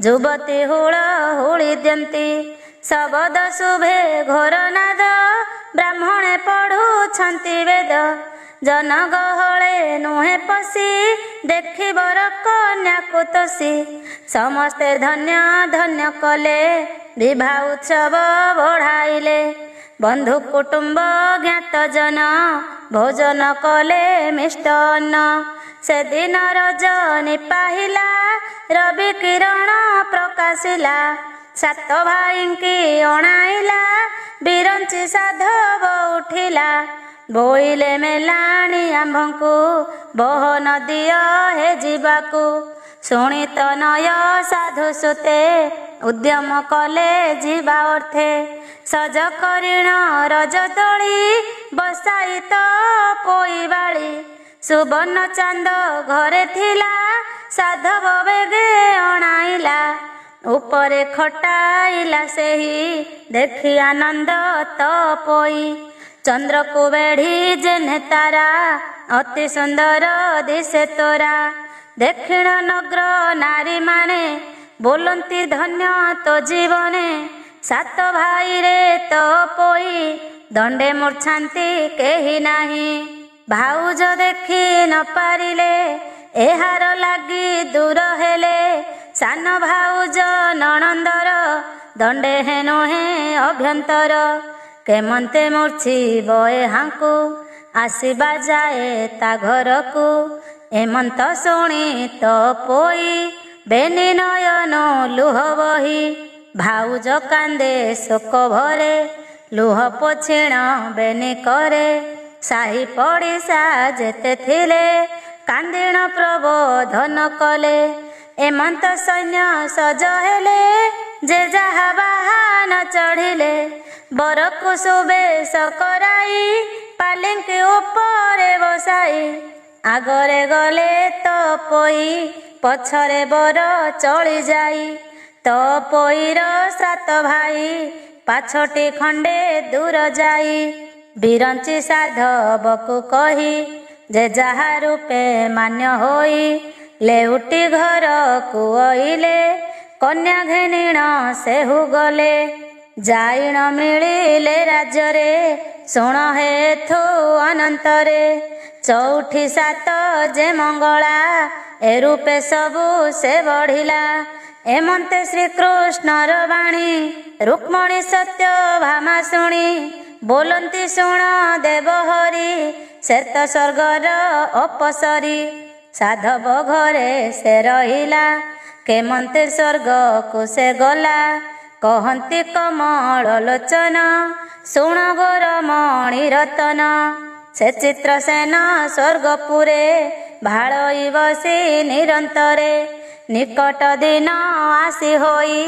ଯୁବତୀ ହୁଳ ହୁଳି ଦିଅନ୍ତି। ଶବଦ ଶୁଭେ ଘୋର ନାଦ ବ୍ରାହ୍ମଣେ ପଢୁଛନ୍ତି ବେଦ। ଜନଗହଳେ ନୁହେଁ ପଶି ଦେଖିବର କନ୍ୟାକୁ ତୋଷି। ସମସ୍ତେ ଧନ୍ୟ ଧନ୍ୟ କଲେ ବିବାହ ଉତ୍ସବ ବଢ଼ାଇଲେ। ବନ୍ଧୁ କୁଟୁମ୍ବ ଜ୍ଞାତ ଜନ ଭୋଜନ କଲେ ମିଷ୍ଟନ। ସେଦିନ ରଜନୀ ପାହିଲା ରବି କିରଣ ପ୍ରକାଶିଲା। ସାତ ଭାଇଙ୍କି ଅଣାଇଲା ବିରଞ୍ଚି ସାଧବ ଉଠିଲା। ବୋଇଲେ ମେଲାଣି ଆମ୍ଭଙ୍କୁ ବହ ନଦିଅ ହେ ଯିବାକୁ। ଶୁଣି ତ ନୟ ସାଧୁ ସୁତେ ଉଦ୍ୟମ କଲେ ଯିବା ଅର୍ଥେ। ସଜ କରିଣ ରଜ ତୋଳି ବସାଇ ତ ପୋଇବାଳି। ସୁବର୍ଣ୍ଣ ଚାନ୍ଦ ଘରେ ଥିଲା ସାଧବ ବେଗେ ଅଣାଇଲା। ଉପରେ ଖଟାଇଲା ସେହି ଦେଖି ଆନନ୍ଦ ତ ପୋଇ। ଚନ୍ଦ୍ରକୁ ବେଢ଼ି ଯେନେ ତାରା ଅତି ସୁନ୍ଦର ଦିଶେ ତୋରା। ଦକ୍ଷିଣ ନଗ୍ର ନାରୀମାନେ ବୋଲନ୍ତି ଧନ୍ୟ ତୋ ଜୀବନେ। ସାତ ଭାଇରେ ତ ପୋଇ ଦଣ୍ଡେ ମୂର୍ଚ୍ଛାନ୍ତି କେହି ନାହିଁ। ଭାଉଜ ଦେଖି ନ ପାରିଲେ ଏହାର ଲାଗି ଦୂର ହେଲେ। ସାନ ଭାଉଜ ନଣନ୍ଦର ଦଣ୍ଡେ ହେନୁ ହେ ଅଭ୍ୟନ୍ତର। କେମନ୍ତେ ମୂର୍ଚ୍ଛିବ ଏହାଙ୍କୁ ଆସିବା ଯାଏ ତା ଘରକୁ। ଏମନ୍ତ ଶୁଣି ତ ପୋଇ ବେନି ନୟନ ଲୁହ ବହି। ଭାଉଜ କାନ୍ଦେ ଶୋକ ଭରେ ଲୁହ ପୋଛିଣ ବେନି କରେ। ସାହି ପଡ଼ିଶା ଯେତେ ଥିଲେ କାନ୍ଦିଣ ପ୍ରବୋଧନ କଲେ। ଏମନ୍ତ ସୈନ୍ୟ ସଜ ହେଲେ ଯେ ଯାହା ବାହାନ ଚଢ଼ିଲେ। ବରକୁ ସୁବେଶ କରାଇ ପାଲିଙ୍କି ଉପରେ ବସାଇ। ଆଗରେ ଗଲେ ତ ପୋଇ ପଛରେ ବର ଚଳି ଯାଇ। ତ ପୋଇର ସାତ ଭାଇ ପାଛୋଟି ଖଣ୍ଡେ ଦୂର ଯାଇ। ବିରଞ୍ଚି ସାଧବକୁ କହି ଯେ ଯାହା ରୂପେ ମାନ୍ୟ ହୋଇ। ଲେଉଟି ଘରକୁ ଅଇଲେ କନ୍ୟା ଘେନିଣ ସେହୁ ଗଲେ। ଯାଇଣ ମିଳିଲେ ରାଜ୍ୟରେ ଶୁଣ ହେଥୁ ଅନନ୍ତରେ। ଚଉଠି ସାତ ଯେ ମଙ୍ଗଳା ଏ ରୂପେ ସବୁ ସେ ବଢ଼ିଲା। ଏମନ୍ତେ ଶ୍ରୀକୃଷ୍ଣର ବାଣୀ ରୁକ୍ମଣୀ ସତ୍ୟ ଭାମା ଶୁଣି। ବୋଲନ୍ତି ଶୁଣ ଦେବ ହରି ସେ ତ ସ୍ୱର୍ଗର ଅପସରି। ସାଧବ ଘରେ ସେ ରହିଲା କେମନ୍ତେ ସ୍ୱର୍ଗକୁ ସେ ଗଲା। କହନ୍ତି କମଳ ଲୋଚନ ଶୁଣ ଗୋର ମଣି ରତନ। ସେ ଚିତ୍ରସେନ ସ୍ୱର୍ଗପୁରେ ଭାଳଇ ବସି ନିରନ୍ତରେ। ନିକଟ ଦିନ ଆସି ହୋଇ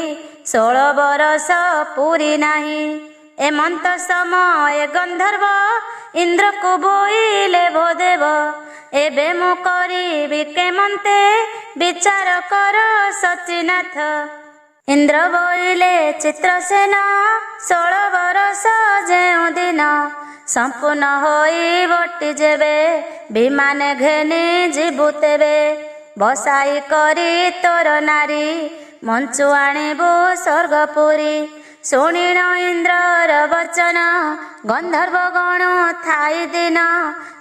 16 ବରଷ ପୁରୀ ନାହିଁ। ଏମନ୍ତ ସମୟ ଗନ୍ଧର୍ବ ଇନ୍ଦ୍ରକୁ ବୋଇଲେ ଭୋଦେବ। ଏବେ ମୁଁ କରିବି କେମନ୍ତେ ବିଚାର କର ସଚିନାଥ। ଇନ୍ଦ୍ର ବୋଇଲେ ଚିତ୍ରସେନ 16 ବରଷ ଯେଉଁ ଦିନ। ସମ୍ପୂର୍ଣ୍ଣ ହୋଇ ବଟି ଯେବେ ବିମାନେ ଘେନି ଯିବୁ ତେବେ। ବସାଇ କରି ତୋର ନାରୀ ମଞ୍ଚୁ ଆଣିବୁ ସ୍ୱର୍ଗପୁରୀ। ଶୁଣିଣ ଇନ୍ଦ୍ରର ବଚନ ଗନ୍ଧର୍ବ ଗଣ ଥାଇ ଦିନ।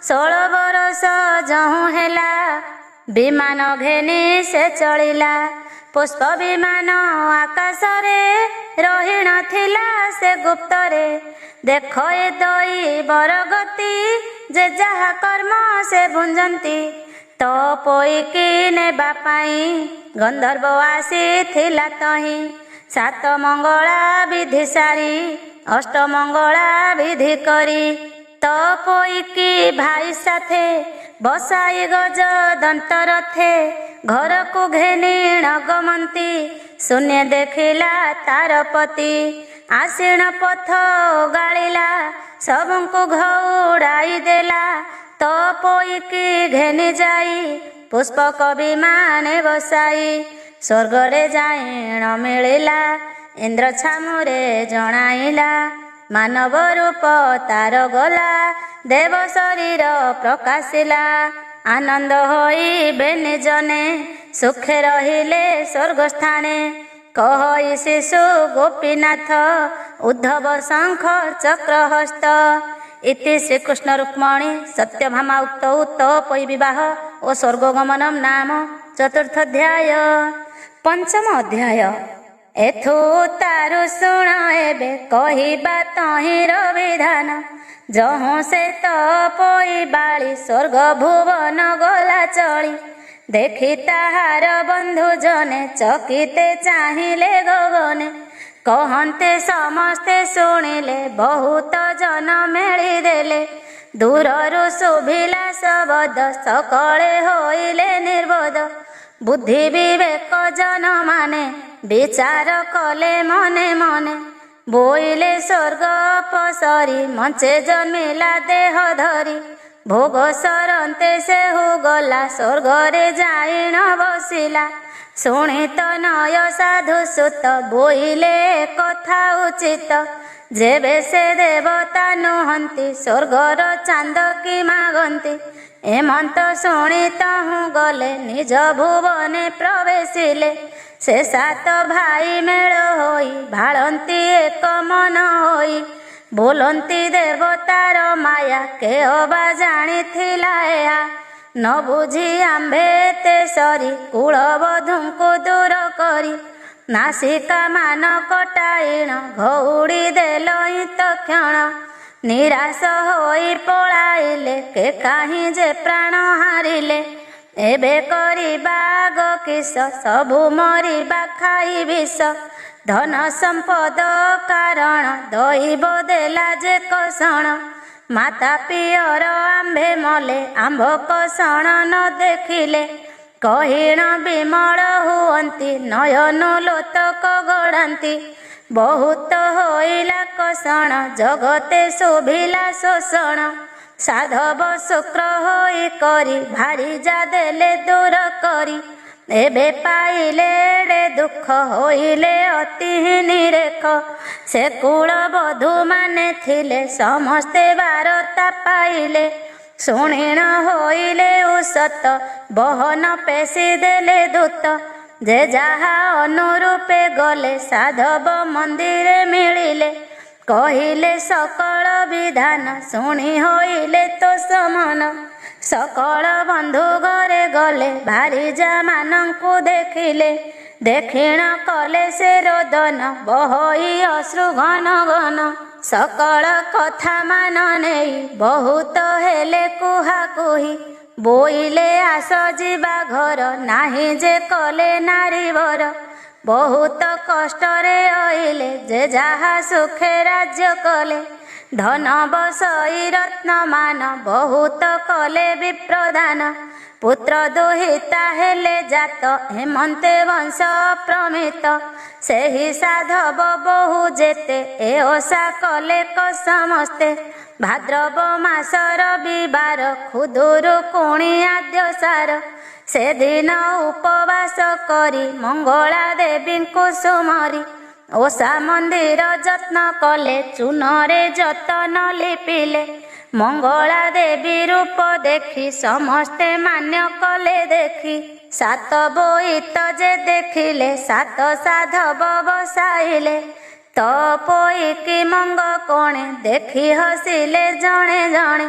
16 ବରଷ ଯହୁଁ ହେଲା ବିମାନ ଘେନି ସେ ଚଳିଲା। ପୁଷ୍ପ ବିମାନ ଆକାଶରେ ରହିଣ ଥିଲା ସେ ଗୁପ୍ତରେ। ଦେଖ ଏ ଦଇ ବରଗତି ଯେ ଯାହା କର୍ମ ସେ ଭୁଞ୍ଜନ୍ତି। ତ ପୋଇକି ନେବା ପାଇଁ ଗନ୍ଧର୍ବ ଆସିଥିଲା ତହିଁ। 7 ମଙ୍ଗଳା ବିଧି ସାରି 8 ମଙ୍ଗଳା ବିଧି କରି। ତ ପୋଇକି ଭାଇ ସାଥେ ବସାଇ ଗଜ ଦନ୍ତ ରଥେ। ଘରକୁ ଘେନିଣ ଗମନ୍ତି ଶୂନ୍ୟ ଦେଖିଲା ତାର ପତି। ଆସିଣ ପଥ ଗାଳିଲା ସବୁଙ୍କୁ ଘଉଡ଼ାଇ ଦେଲା। ତ ପୋଇକି ଘେନି ଯାଇ ପୁଷ୍ପକ ବିମାନେ ବସାଇ। ସ୍ୱର୍ଗରେ ଯାଇଣ ମିଳିଲା ଇନ୍ଦ୍ର ଛାମୁରେ ଜଣାଇଲା। ମାନବ ରୂପ ତାର ଗଲା ଦେବ ଶରୀର ପ୍ରକାଶିଲା। ଆନନ୍ଦ ହୋଇ ବେନି ଜନେ ସୁଖେ ରହିଲେ ସ୍ୱର୍ଗ ସ୍ଥାନେ। କହଇ ଶିଶୁ ଗୋପୀନାଥ ଉଦ୍ଧବ ଶଙ୍ଖ ଚକ୍ରହସ୍ତ। ଇତି ଶ୍ରୀକୃଷ୍ଣ ରୁକ୍ମଣୀ ସତ୍ୟଭାମା ଉକ୍ତୌ ତ ପୋଇ ବିବାହ ଓ ସ୍ୱର୍ଗଗମନମ୍ ନାମ ଚତୁର୍ଥୋଧ୍ୟାୟ। ପଞ୍ଚମ ଅଧ୍ୟାୟ। ଏଥୁ ତାରୁ ଶୁଣ ଏବେ କହିବା ତହିଁର ବିଧାନ। ଯହୁଁ ସେ ତ ପୋଇ ବାଳି ସ୍ୱର୍ଗ ଭୁବନ ଗଲା ଚଳି। ଦେଖି ତାହାର ବନ୍ଧୁ ଜନେ ଚକିତେ ଚାହିଁଲେ ଗଗନେ। କହନ୍ତେ ସମସ୍ତେ ଶୁଣିଲେ ବହୁତ ଜନ ମେଳି ଦେଲେ। ଦୂରରୁ ଶୁଭିଲା ଶବଦ ସକଳେ ହୋଇଲେ ନିର୍ବୋଧ। ବୁଦ୍ଧି ବିବେକ ଜନମାନେ ବିଚାର କଲେ ମନେ ମନେ। ବୋଇଲେ ସ୍ୱର୍ଗ ଅପସରି ମଞ୍ଚେ ଜନ୍ମିଲା ଦେହ ଧରି। ଭୋଗ ସରନ୍ତେ ସେହୁ ଗଲା ସ୍ୱର୍ଗରେ ଯାଇ ନ ବସିଲା। ଶୁଣି ତନୟ ସାଧୁ ସୁତ ବୋଇଲେ କଥା ଉଚିତ। ଯେବେ ସେ ଦେବତା ନୁହନ୍ତି ସ୍ୱର୍ଗର ଚାନ୍ଦ କି ମାଗନ୍ତି। ଏମନ୍ତ ଶୁଣି ତହୁଁ ଗଲେ ନିଜ ଭୁବନେ ପ୍ରବେଶିଲେ। ସେ ସାତ ଭାଇ ମେଳ ହୋଇ ଭାଳନ୍ତି ଏକ ମନ ହୋଇ। ବୋଲନ୍ତି ଦେବତାର ମାୟା କେ ଅବା ଜାଣିଥିଲା ଏହା। ନ ବୁଝି ଆମ୍ଭେ ଏତେ ସରି କୁଳବଧୂଙ୍କୁ ଦୂର କରି। ନାସିକା ମାନ କଟାଇଣ ଘଉଡ଼ି ଦେଲଇଁ ତକ୍ଷଣ। ନିରାଶ ହୋଇ ପଳାଇଲେ କେ କାହିଁ ଯେ ପ୍ରାଣ ହାରିଲେ। ଏବେ କରିବା ଆଗ କିସ ସବୁ ମରିବା ଖାଇ ବିଷ। ଧନ ସମ୍ପଦ କାରଣ ଦଇବ ଦେଲା ଯେ କଷଣ। ମାତା ପିଅର ଆମ୍ଭେ ମଲେ ଆମ୍ଭ କଷଣ ନ ଦେଖିଲେ। କହିଣ ବିମଳ ହୁଅନ୍ତି ନୟନ ଲୋତକ ଗଢ଼ାନ୍ତି। ବହୁତ ହୋଇଲା କଷଣ ଜଗତେ ଶୋଭିଲା ଶୋଷଣ। ସାଧବ ଶୁକ୍ର ହୋଇ କରି ଭାରିଜା ଦେଲେ ଦୂର କରି। ଏବେ ପାଇଲେ ଏଡ଼େ ଦୁଃଖ ହୋଇଲେ ଅତି ନିରେଖ। ସେ କୁଳବଧୂ ମାନେ ଥିଲେ ସମସ୍ତେ ବାରତା ପାଇଲେ। ଶୁଣିଣ ହୋଇଲେ ଉସତ ବହନ ପେଶି ଦେଲେ ଦୂତ। ଯେ ଯାହା ଅନୁରୂପେ ଗଲେ ସାଧବ ମନ୍ଦିରେ ମିଳିଲେ। କହିଲେ ସକଳ ବିଧାନ ଶୁଣି ହୋଇଲେ ତ ସମନ। ସକଳ ବନ୍ଧୁ ଘରେ ଗଲେ ଭାରିଜା ମାନଙ୍କୁ ଦେଖିଲେ। ଦେଖିଣ କଲେ ସେ ରୋଦନ ବହଇ ଅଶ୍ରୁ ଘନ ଘନ। ସକଳ କଥା ମାନ ନେଇ ବହୁତ ହେଲେ କୁହାକୁହି। ବୋଇଲେ ଆସ ଯିବା ଘର ନାହିଁ ଯେ କଲେ ନାରୀବର। ବହୁତ କଷ୍ଟରେ ଅଇଲେ ଯେ ଯାହା ସୁଖେ ରାଜ୍ୟ କଲେ। ଧନ ବସଇ ରତ୍ନମାନ ବହୁତ କଲେ ବିପ୍ରଦାନ। ପୁତ୍ର ଦୁହିତା ହେଲେ ଜାତ ହେମନ୍ତେ ବଂଶ ପ୍ରମିତ। ସେହି ସାଧବ ବହୁ ଯେତେ ଏ ଓଷା କଲେ ସମସ୍ତେ। ଭାଦ୍ରବ ମାସର ବିବାର ଖୁଦୁରୁକୁଣି ଆଦ୍ୟସାର। ସେଦିନ ଉପବାସ କରି ମଙ୍ଗଳା ଦେବୀଙ୍କୁ ସୁମରି। ଓଷା ମନ୍ଦିର ଯତ୍ନ କଲେ ଚୂନରେ ଯତନ ଲିପିଲେ। ମଙ୍ଗଳା ଦେବୀ ରୂପ ଦେଖି ସମସ୍ତେ ମାନ୍ୟ କଲେ ଦେଖି। ସାତ ବୋଇତ ଯେ ଦେଖିଲେ ସାତ ସାଧବ ବସାଇଲେ। ତ ପୋଇକି ମଙ୍ଗ କୋଣେ ଦେଖି ହସିଲେ ଜଣେ ଜଣେ।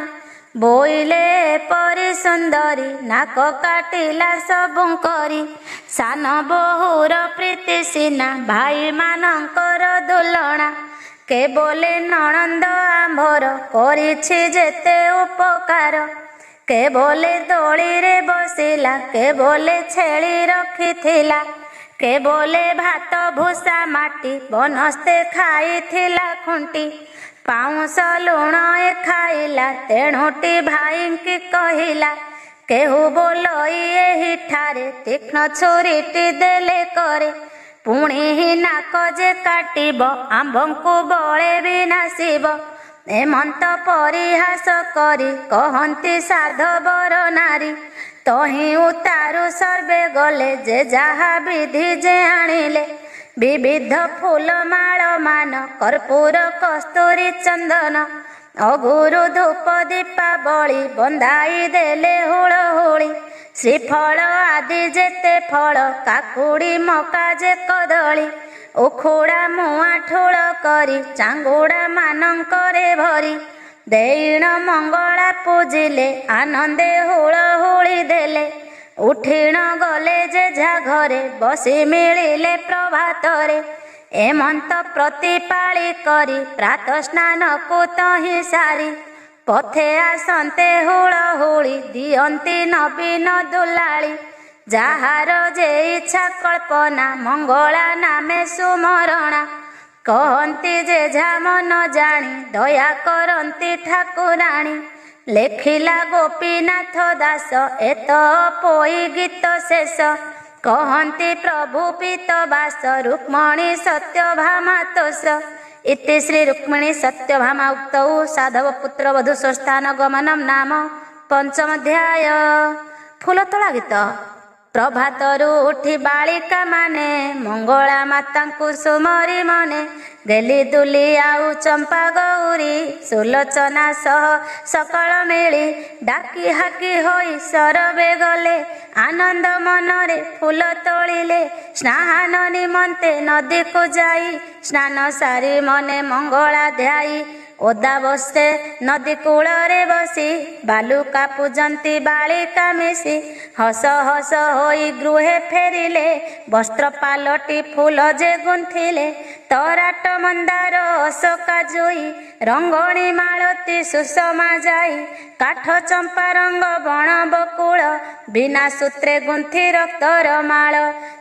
ବୋଇଲେ ପରି ସୁନ୍ଦରୀ ନାକ କାଟିଲା ସବୁ କରି। ସାନ ବୋହୁର ପ୍ରୀତି ସିନା ଭାଇମାନଙ୍କର ଦୁଲଣା। କେବଲେ ନଣନ୍ଦ ଆମ୍ଭର କରିଛି ଯେତେ ଉପକାର। କେବଲେ ଦୋଳିରେ ବସିଲା କେବଲେ ଛେଳି ରଖିଥିଲା। କେବଲେ ଭାତ ଭୁଷା ମାଟି ବନସ୍ତେ ଖାଇଥିଲା ଖୁଣ୍ଟି। ପାଉଁଶ ଲୁଣ ଏ ଖାଇଲା ତେଣୁଟି ଭାଇଙ୍କି କହିଲା। କେହୁ ବୋଲଇ ଏହିଠାରେ ତୀକ୍ଷ୍ଣ ଛୁରୀଟି ଦେଲେ କରେ। ପୁଣି ନାକ ଯେ କାଟିବ ଆମ୍ଭଙ୍କୁ ବଳେ ବି ନାସିବ। ଏମନ୍ତ ପରିହାସ କରି କହନ୍ତି ସାଧବର ନାରୀ। ତହିଁ ଉତାରୁ ସର୍ବେ ଗଲେ ଯେ ଯାହା ବିଧି ଯେ ଆଣିଲେ। ବିବିଧ ଫୁଲମାଳ ମାନ କର୍ପୂର କସ୍ତୁରୀ ଚନ୍ଦନ। ଅଗୁରୁ ଧୂପ ଦୀପାବଳି ବନ୍ଧାଇ ଦେଲେ ହୁଳହୁଳି। ଶ୍ରୀଫଳ ଆଦି ଯେତେ ଫଳ କାକୁଡ଼ି ମକା ଯେ କଦଳୀ। ଉଖୁଡ଼ା ମୁଆଁ ଠୁଳ କରି ଚାଙ୍ଗୁଡ଼ା ମାନଙ୍କରେ ଭରି। ଦେଇଣ ମଙ୍ଗଳା ପୂଜିଲେ ଆନନ୍ଦେ ହୁଳହୁଳି ଦେଲେ। ଉଠିଣ ଗଲେ ଯେଝା ଘରେ ବସି ମିଳିଲେ ପ୍ରଭାତରେ। ଏମନ୍ତ ପ୍ରତିପାଳି କରି ପ୍ରାତ ସ୍ନାନକୁ ତହିଁ ସାରି। ପଥେ ଆସନ୍ତେ ହୁଳହୁଳି ଦିଅନ୍ତି ନବୀନ ଦୁଲାଳି। ଯାହାର ଯେ ଇଚ୍ଛା କଳ୍ପନା ମଙ୍ଗଳା ନାମେ ସୁମରଣା। କହନ୍ତି ଯେଝା ମନ ଜାଣି ଦୟା କରନ୍ତି ଠାକୁରାଣୀ। ଲେଖିଲା ଗୋପୀନାଥ ଦାସ ଏତ ପୋଇ ଗୀତ ଶେଷ। କହନ୍ତି ପ୍ରଭୁ ପୀତ ବାସ ରୁକ୍ମଣୀ ସତ୍ୟଭାମା ତୋଷ। ଇତି ଶ୍ରୀ ରୁକ୍ମିଣୀ ସତ୍ୟଭାମା ଉକ୍ତୌ ସାଧବ ପୁତ୍ର ବଧୂ ସ୍ୱସ୍ଥାନ ଗମନମ୍ ନାମ ପଞ୍ଚମଧ୍ୟାୟ। ଫୁଲତୋଳା ଗୀତ। ପ୍ରଭାତରୁ ଉଠି ବାଳିକା ମାନେ ମଙ୍ଗଳା ମାତାଙ୍କୁ ସୁମରି ମନେ। ଗେଲି ଦୁଲି ଆଉ ଚମ୍ପା ଗୌରୀ ସୁଲୋଚନା ସହ ସକଳ ମିଳି। ଡାକି ହାକି ହୋଇ ସରବେ ଗଲେ ଆନନ୍ଦ ମନରେ ଫୁଲ ତୋଳିଲେ। ସ୍ନାନ ନିମନ୍ତେ ନଦୀକୁ ଯାଇ ସ୍ନାନ ସାରି ମନେ ମଙ୍ଗଳା ଧ୍ୟାଇ। ଓଦା ବସେ ନଦୀ କୂଳରେ ବସି ବାଲୁକା ପୂଜନ୍ତି ବାଳିକା ମିଶି। ହସ ହସ ହୋଇ ଗୃହେ ଫେରିଲେ ବସ୍ତ୍ର ପାଲଟି ଫୁଲ ଯେ ଗୁନ୍ଥିଲେ। ତରାଟ ମନ୍ଦାର ଅଶୋକା ଜୁଇ ରଙ୍ଗଣୀ ମାଳତୀ ସୁଷମା ଯାଇ। କାଠ ଚମ୍ପା ରଙ୍ଗ ବଣ ବକୁଳ ବିନା ସୂତ୍ରେ ଗୁନ୍ଥି ରକ୍ତର ମାଳ।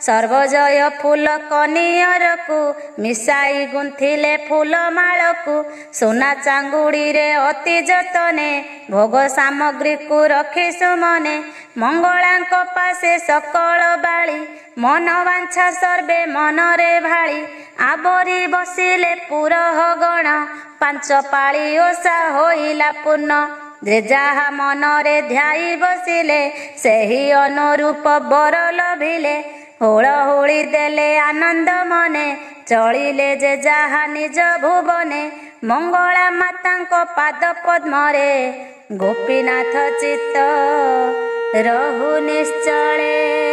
ସର୍ବଜୟ ଫୁଲ କନିଅରକୁ ମିଶାଇ ଗୁନ୍ଥିଲେ ଫୁଲ ମାଳକୁ। ସୁନା ଚାଙ୍ଗୁଡିରେ ଅତି ଯତନେ ଭୋଗ ସାମଗ୍ରୀକୁ ରଖି ସୁମନେ। ମଙ୍ଗଳାଙ୍କ ପାଶେ ସକଳ ବାଳି ମନ ବାଞ୍ଛା ସର୍ବେ ମନରେ ଭାଳି। ଆବରି ବସିଲେ ପୁରହ ଗଣ ପାଞ୍ଚ ପାଳି ଓଷା ହୋଇଲା ପୂର୍ଣ୍ଣ। ଯେ ଯାହା ମନରେ ଧ୍ୟାଇ ବସିଲେ ସେହି ଅନୁରୂପ ବର ଲଭିଲେ। ହୋଳ ହୋଳି ଦେଲେ ଆନନ୍ଦ ମନେ ଚଳିଲେ ଯେ ଯାହା ନିଜ ଭୁବନେ। ମଙ୍ଗଳା ମାତାଙ୍କ ପାଦ ପଦ୍ମରେ ଗୋପୀନାଥ ଚିତ୍ତ ରହୁ ନିଶ୍ଚଳେ।